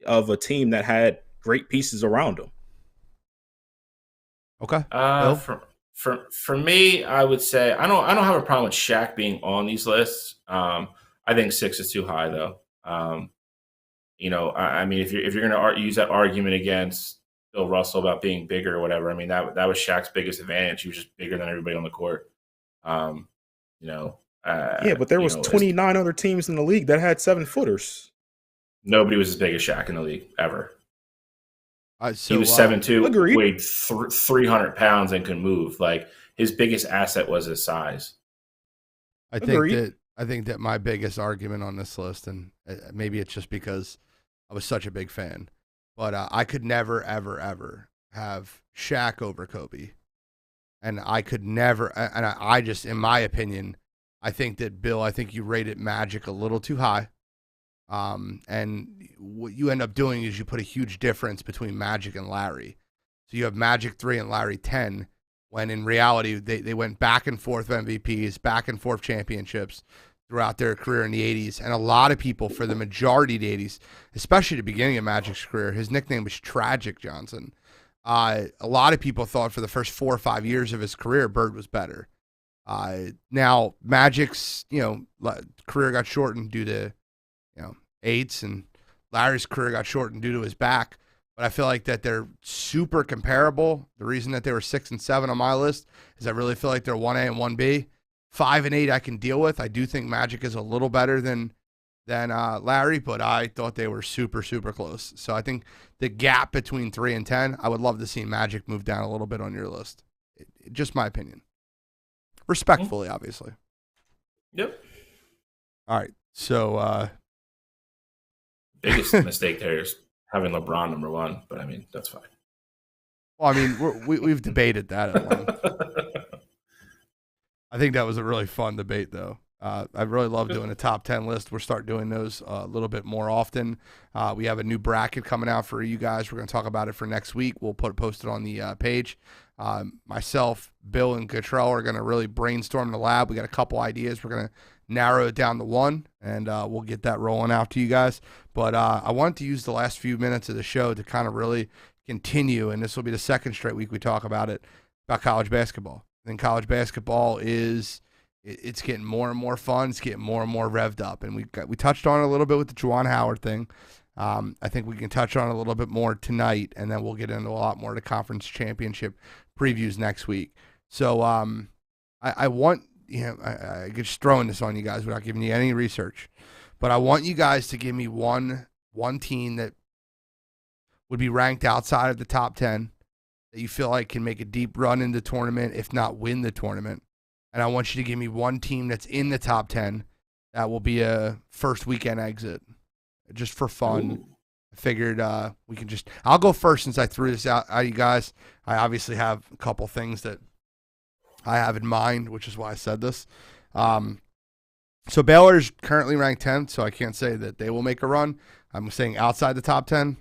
of a team that had great pieces around him. Okay. For me, I would say I don't have a problem with Shaq being on these lists. I think 6 is too high though. If you're going to use that argument against Bill Russell about being bigger or whatever, I mean that was Shaq's biggest advantage. He was just bigger than everybody on the court. But there was 29 other teams in the league that had 7-footers. Nobody was as big as Shaq in the league ever. He was 7'2", weighed 300 pounds, and could move. Like, his biggest asset was his size. I think that my biggest argument on this list, and maybe it's just because I was such a big fan, but I could never, ever, ever have Shaq over Kobe, and I could never. And I just, in my opinion, I think that Bill. I think you rated Magic a little too high. And what you end up doing is you put a huge difference between Magic and Larry. So you have Magic 3 and Larry 10, when in reality they went back and forth MVPs, back and forth championships throughout their career in the 80s. And a lot of people, for the majority of the 80s, especially the beginning of Magic's career, his nickname was Tragic Johnson. A lot of people thought for the first 4 or 5 years of his career, Bird was better. Now Magic's, career got shortened due to AIDS, and Larry's career got shortened due to his back. But I feel like that they're super comparable. The reason that they were 6 and 7 on my list is I really feel like they're 1A and 1B. 5 and 8 I can deal with. I do think Magic is a little better than Larry, but I thought they were super, super close. So I think the gap between 3 and 10, I would love to see Magic move down a little bit on your list. Just my opinion. Respectfully, obviously. Yep. All right. So biggest mistake there is having LeBron number 1, but I mean, that's fine. Well, I mean, we've debated that at length. I think that was a really fun debate, though. I really love doing a top 10 list. We'll start doing those a little bit more often. We have a new bracket coming out for you guys. We're going to talk about it for next week. We'll post it on the page. Myself, Bill, and Catrell are going to really brainstorm in the lab. We got a couple ideas. We're going to narrow it down to one, and we'll get that rolling out to you guys. But I wanted to use the last few minutes of the show to kind of really continue, and this will be the second straight week we talk about college basketball. And college basketball it's getting more and more fun. It's getting more and more revved up, and we touched on it a little bit with the Juwan Howard thing. I think we can touch on it a little bit more tonight, and then we'll get into a lot more of the conference championship previews next week. So I want, I just throwing this on you guys without giving you any research, but I want you guys to give me one team that would be ranked outside of the top 10 that you feel like can make a deep run in the tournament, if not win the tournament. And I want you to give me one team that's in the top 10 that will be a first weekend exit, just for fun. Ooh. I figured we can I'll go first since I threw this out at you guys. I obviously have a couple things that I have in mind, which is why I said this. So Baylor's currently ranked 10th, so I can't say that they will make a run. I'm saying outside the top 10.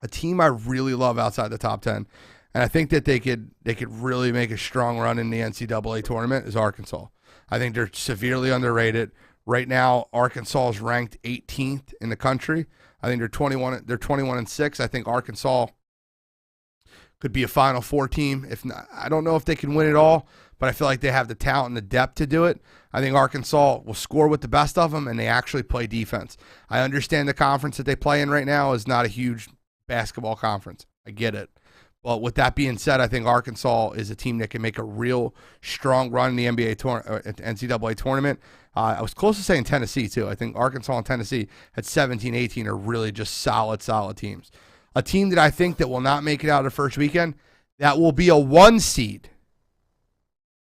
A team I really love outside the top 10, and I think that they could really make a strong run in the NCAA tournament, is Arkansas. I think they're severely underrated. Right now, Arkansas is ranked 18th in the country. I think they're 21 and 6. I think Arkansas could be a Final Four team. If not, I don't know if they can win it all, but I feel like they have the talent and the depth to do it. I think Arkansas will score with the best of them, and they actually play defense. I understand the conference that they play in right now is not a huge basketball conference. I get it. But with that being said, I think Arkansas is a team that can make a real strong run in the NCAA tournament. I was close to saying Tennessee, too. I think Arkansas and Tennessee at 17-18 are really just solid teams. A team that I think that will not make it out of the first weekend, that will be a 1 seed,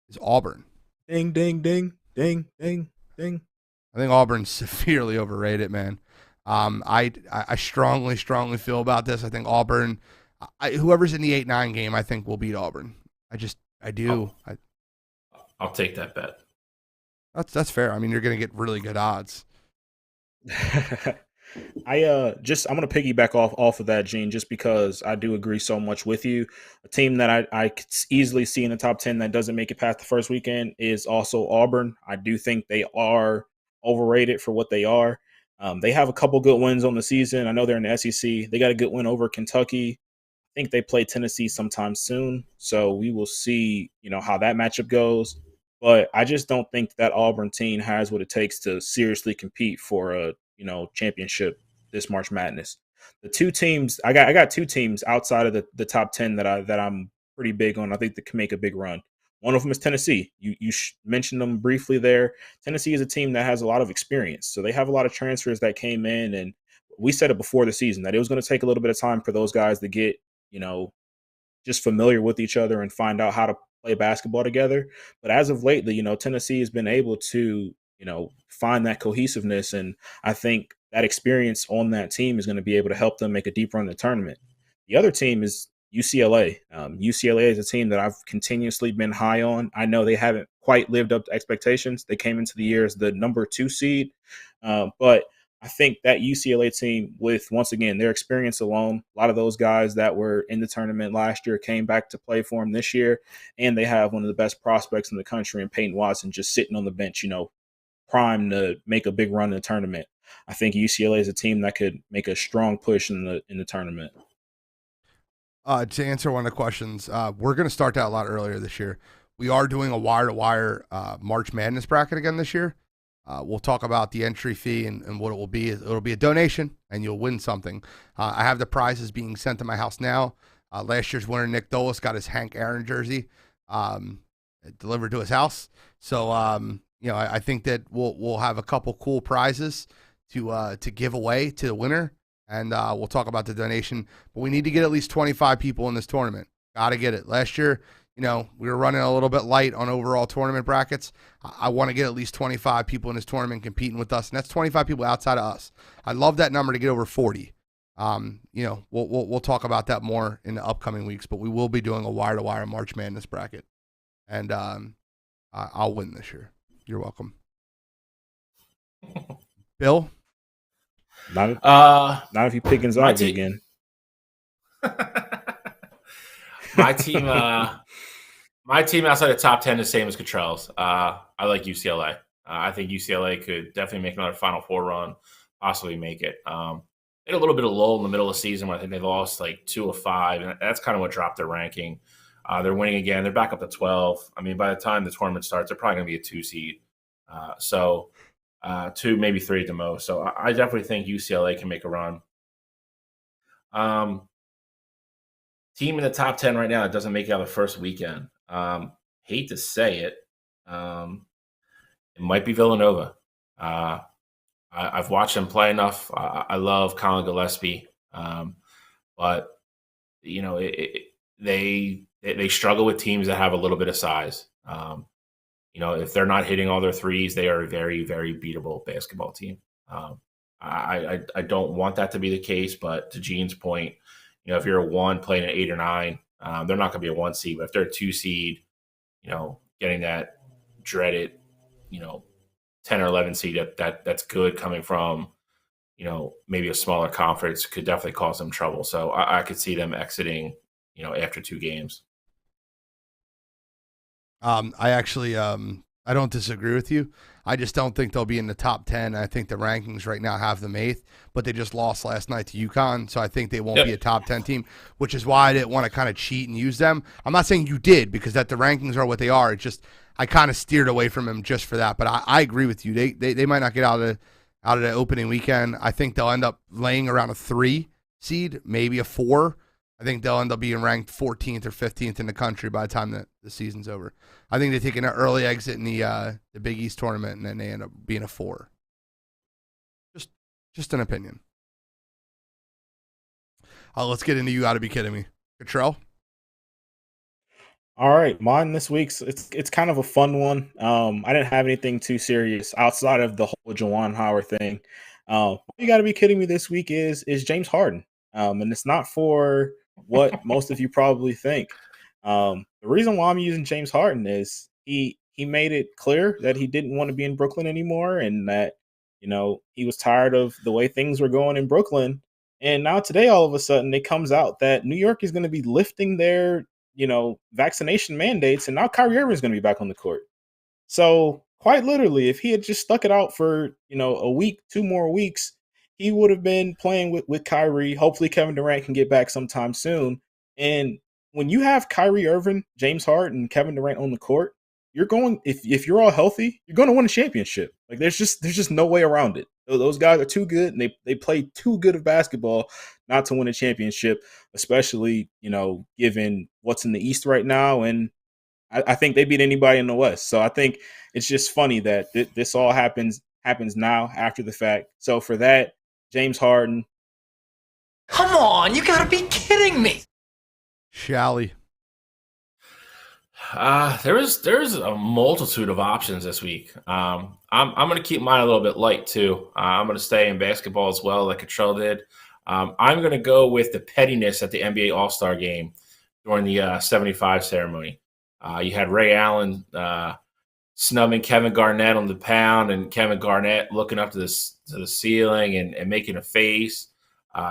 is Auburn. Ding, ding, ding, ding, ding, ding. I think Auburn's severely overrated, man. I strongly feel about this. I think Auburn, whoever's in the 8-9 game, I think will beat Auburn. I do. I'll take that bet. That's fair. I mean, you're going to get really good odds. I'm going to piggyback off of that, Gene, just because I do agree so much with you. A team that I could easily see in the top 10 that doesn't make it past the first weekend is also Auburn. I do think they are overrated for what they are. They have a couple good wins on the season. I know they're in the SEC. They got a good win over Kentucky. I think they play Tennessee sometime soon. So we will see, how that matchup goes. But I just don't think that Auburn team has what it takes to seriously compete for a, championship this March Madness. The two teams, I got two teams outside of the top 10 that I'm pretty big on. I think that can make a big run. One of them is Tennessee. You mentioned them briefly there. Tennessee is a team that has a lot of experience. So they have a lot of transfers that came in, and we said it before the season that it was going to take a little bit of time for those guys to get, just familiar with each other and find out how to play basketball together. But as of lately, Tennessee has been able to, find that cohesiveness. And I think that experience on that team is going to be able to help them make a deep run in the tournament. The other team is UCLA. UCLA is a team that I've continuously been high on. I know they haven't quite lived up to expectations. They came into the year as the number 2 seed. But I think that UCLA team, with, once again, their experience alone, a lot of those guys that were in the tournament last year came back to play for them this year, and they have one of the best prospects in the country in Payton Watson just sitting on the bench, primed to make a big run in the tournament. I think UCLA is a team that could make a strong push in the tournament. To answer one of the questions, we're going to start that a lot earlier this year. We are doing a wire-to-wire March Madness bracket again this year. We'll talk about the entry fee and what it will be. It'll be a donation, and you'll win something. I have the prizes being sent to my house now. Last year's winner, Nick Dolis, got his Hank Aaron jersey delivered to his house. So, I think that we'll have a couple cool prizes to give away to the winner, and we'll talk about the donation. But we need to get at least 25 people in this tournament. Got to get it. Last year, we were running a little bit light on overall tournament brackets. I want to get at least 25 people in this tournament competing with us, and that's 25 people outside of us. I'd love that number to get over 40. We'll talk about that more in the upcoming weeks, but we will be doing a wire-to-wire March Madness bracket, and I'll win this year. You're welcome. Bill? Not if you pick Gonzaga again. My team outside the top 10 is the same as Catrell's. I like UCLA. I think UCLA could definitely make another Final Four run, possibly make it. They had a little bit of lull in the middle of the season where I think they lost like 2 of 5, and that's kind of what dropped their ranking. They're winning again. They're back up to 12. I mean, by the time the tournament starts, they're probably going to be a 2 seed. 2, maybe 3 at the most. So I definitely think UCLA can make a run. Team in the top 10 right now that doesn't make it out the first weekend. Hate to say it. It might be Villanova. I've watched them play enough. I love Colin Gillespie. But, they struggle with teams that have a little bit of size. If they're not hitting all their threes, they are a very, very beatable basketball team. I don't want that to be the case, but to Gene's point, if you're a 1 playing an 8 or 9, they're not going to be a 1 seed. But if they're a 2 seed, getting that dreaded, 10 or 11 seed, that's good coming from, maybe a smaller conference could definitely cause them trouble. So I could see them exiting, after 2 games. I actually I don't disagree with you. I just don't think they'll be in the top 10. I think the rankings right now have them 8th, but they just lost last night to UConn, so I think they won't be a top 10 team, which is why I didn't want to kind of cheat and use them. I'm not saying you did, because that the rankings are what they are. It's just I kind of steered away from them just for that. But I agree with you. They might not get out of the opening weekend. I think they'll end up laying around a 3 seed, maybe a 4. I think they'll end up being ranked 14th or 15th in the country by the time that the season's over. I think they take an early exit in the Big East tournament, and then they end up being a 4. Just an opinion. Let's get into You Gotta Be Kidding Me. Catrell? All right, mine this week's it's kind of a fun one. I didn't have anything too serious outside of the whole Juwan Howard thing. You Gotta Be Kidding Me this week is James Harden, and it's not for what most of you probably think. The reason why I'm using James Harden is he made it clear that he didn't want to be in Brooklyn anymore, and that he was tired of the way things were going in Brooklyn. And now today, all of a sudden, it comes out that New York is going to be lifting their vaccination mandates, and now Kyrie Irving is going to be back on the court. So quite literally, if he had just stuck it out for a week, 2 more weeks, he would have been playing with Kyrie. Hopefully Kevin Durant can get back sometime soon. And when you have Kyrie Irving, James Harden, and Kevin Durant on the court, you're going, if you're all healthy, you're going to win a championship. Like there's just no way around it. Those guys are too good, and they play too good of basketball not to win a championship, especially, given what's in the East right now. And I think they beat anybody in the West. So I think it's just funny that this all happens now after the fact. So for that, James Harden. Come on, you gotta be kidding me. Shally. There's a multitude of options this week. I'm going to keep mine a little bit light too. I'm going to stay in basketball as well, like Catrell did. I'm going to go with the pettiness at the NBA All-Star game during the 75 ceremony. You had Ray Allen snubbing Kevin Garnett on the pound, and Kevin Garnett looking up to the ceiling and making a face.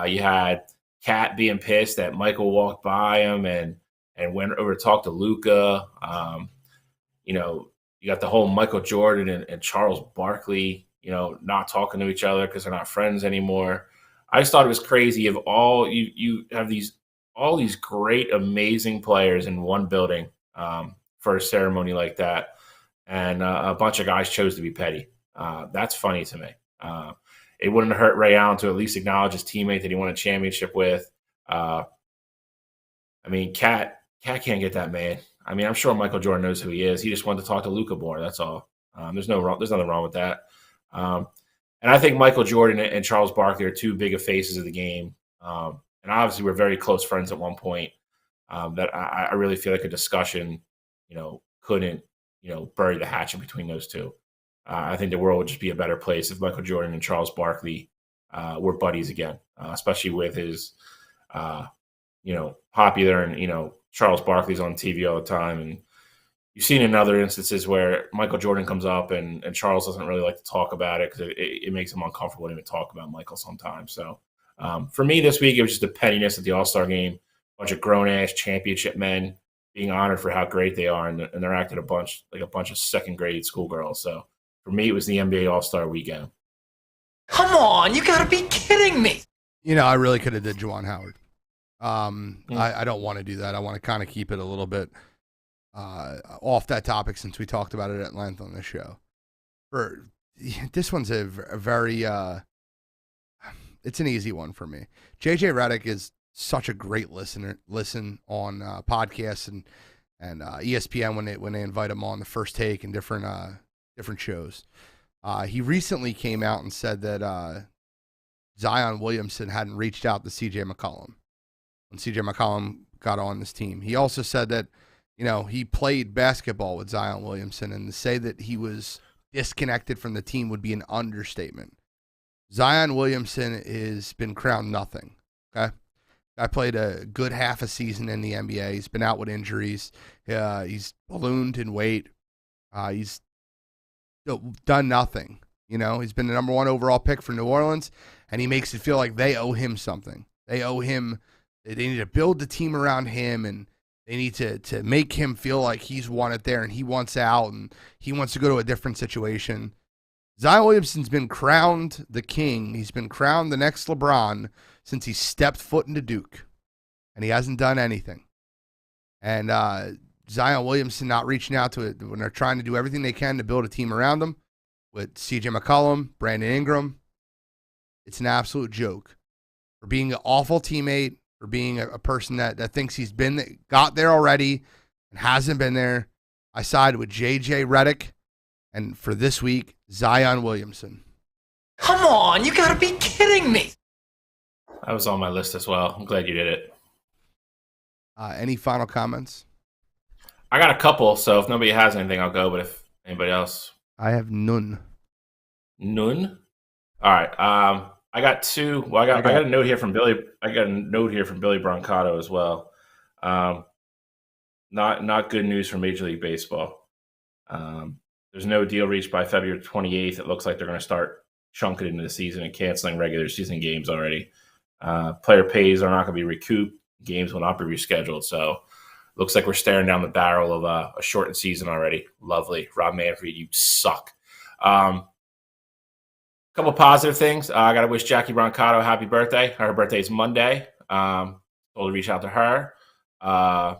You had Cat being pissed that Michael walked by him and went over to talk to Ucla. You got the whole Michael Jordan and Charles Barkley, not talking to each other because they're not friends anymore. I just thought it was crazy. Of all you have all these great, amazing players in one building for a ceremony like that, and a bunch of guys chose to be petty. That's funny to me. It wouldn't hurt Ray Allen to at least acknowledge his teammate that he won a championship with. Cat can't get that mad. I'm sure Michael Jordan knows who he is. He just wanted to talk to Ucla more. That's all. There's nothing wrong with that. And I think Michael Jordan and Charles Barkley are 2 big faces of the game. And obviously we're very close friends at one point. That I really feel like a discussion, couldn't, bury the hatchet between those 2. I think the world would just be a better place if Michael Jordan and Charles Barkley were buddies again, especially with his, popular and, Charles Barkley's on TV all the time. And you've seen in other instances where Michael Jordan comes up and Charles doesn't really like to talk about it because it makes him uncomfortable to even talk about Michael sometimes. So for me this week, it was just the pettiness at the All-Star game, a bunch of grown-ass championship men being honored for how great they are, and they're acting a bunch of second-grade schoolgirls. So for me, it was the NBA All-Star weekend. Come on, you gotta be kidding me. I really could have did Juwan Howard. I don't want to do that. I want to kind of keep it a little bit off that topic since we talked about it at length on this show. This one's a very it's an easy one for me. JJ Redick is such a great listen on podcasts and ESPN when they invite him on the First Take and different shows. He recently came out and said that Zion Williamson hadn't reached out to CJ McCollum when CJ McCollum got on this team. He also said that, he played basketball with Zion Williamson, and to say that he was disconnected from the team would be an understatement. Zion Williamson has been crowned nothing, okay? I played a good half a season in the NBA. He's been out with injuries. He's ballooned in weight. He's done nothing. He's been the number 1 overall pick for New Orleans, and he makes it feel like they owe him something. They owe him. They need to build the team around him, and They need to make him feel like he's won it there and he wants out and he wants to go to a different situation. Zion Williamson's been crowned the king. He's been crowned the next LeBron since he stepped foot into Duke, and he hasn't done anything. And Zion Williamson not reaching out to it when they're trying to do everything they can to build a team around him with C.J. McCollum, Brandon Ingram. It's an absolute joke. For being an awful teammate, for being a person that thinks he's got there already and hasn't been there, I side with J.J. Redick, and for this week, Zion Williamson. Come on, you gotta be kidding me. That was on my list as well. I'm glad you did it. Any final comments? I got a couple, so if nobody has anything, I'll go. But if anybody else, I have none. None. All right. I got two. Well, I got a note here from Billy. I got a note here from Billy Brancato as well. Not good news for Major League Baseball. There's no deal reached by February 28th. It looks like they're going to start chunking into the season and canceling regular season games already. Player pays are not going to be recouped. Games will not be rescheduled. So looks like we're staring down the barrel of a shortened season already. Lovely. Rob Manfred, you suck. Couple positive things. I got to wish Jackie Brancato happy birthday. Her birthday is Monday. Told to reach out to her. A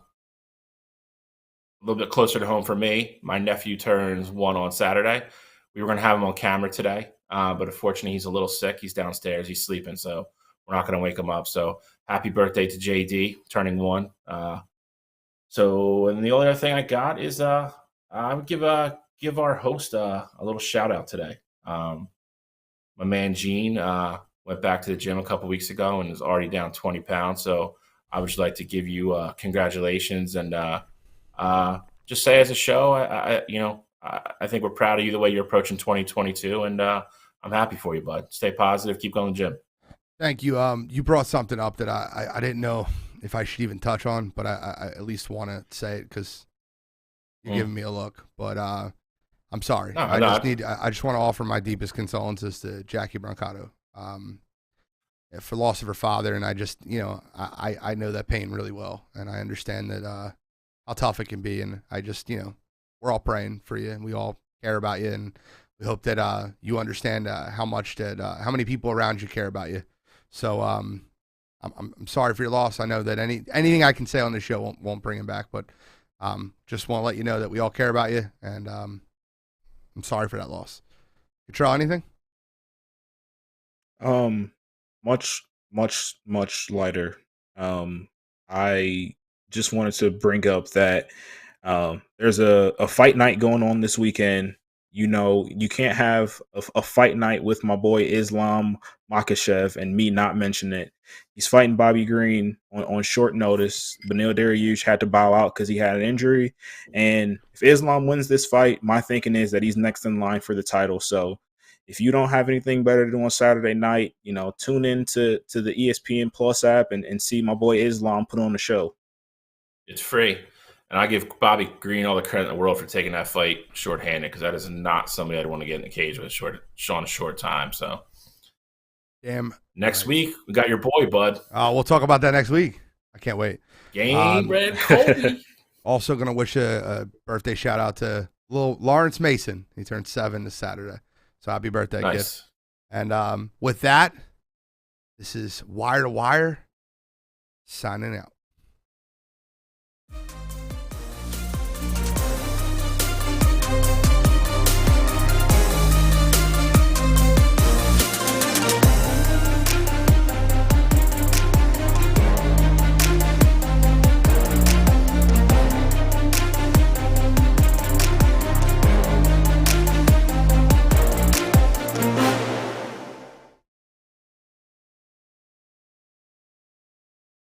little bit closer to home for me. My nephew turns 1 on Saturday. We were going to have him on camera today, but unfortunately he's a little sick. He's downstairs. He's sleeping, so we're not going to wake him up. So happy birthday to JD, turning 1. And the only other thing I got is I would give our host a little shout out today. My man Gene went back to the gym a couple weeks ago and is already down 20 pounds. So I would just like to give you congratulations and just say as a show, I think we're proud of you the way you're approaching 2022, and I'm happy for you, bud. Stay positive, keep going to the gym. Thank you. You brought something up that I didn't know if I should even touch on, but I at least want to say it because you're giving me a look. But I'm sorry. I just want to offer my deepest condolences to Jackie Brancato for loss of her father, and I just I know that pain really well, and I understand that how tough it can be, and I just we're all praying for you, and we all care about you, and we hope that you understand how many people around you care about you. So I'm sorry for your loss. I know that anything I can say on this show won't bring him back, but just want to let you know that we all care about you, and I'm sorry for that loss. Catrell, anything? Much lighter. I just wanted to bring up that there's a fight night going on this weekend. You can't have a fight night with my boy Islam Makhachev and me not mention it. He's fighting Bobby Green on short notice. Beneil Dariush had to bow out because he had an injury. And if Islam wins this fight, my thinking is that he's next in line for the title. So if you don't have anything better to do on Saturday night, tune in to the ESPN Plus app and see my boy Islam put on the show. It's free. And I give Bobby Green all the credit in the world for taking that fight shorthanded, because that is not somebody I'd want to get in the cage with on a short time. So, damn. Next week, we got your boy, bud. We'll talk about that next week. I can't wait. Game Red Colby. Also going to wish a birthday shout out to little Lawrence Mason. He turned 7 this Saturday. So happy birthday, nice. Kid. And with that, this is Wire to Wire signing out.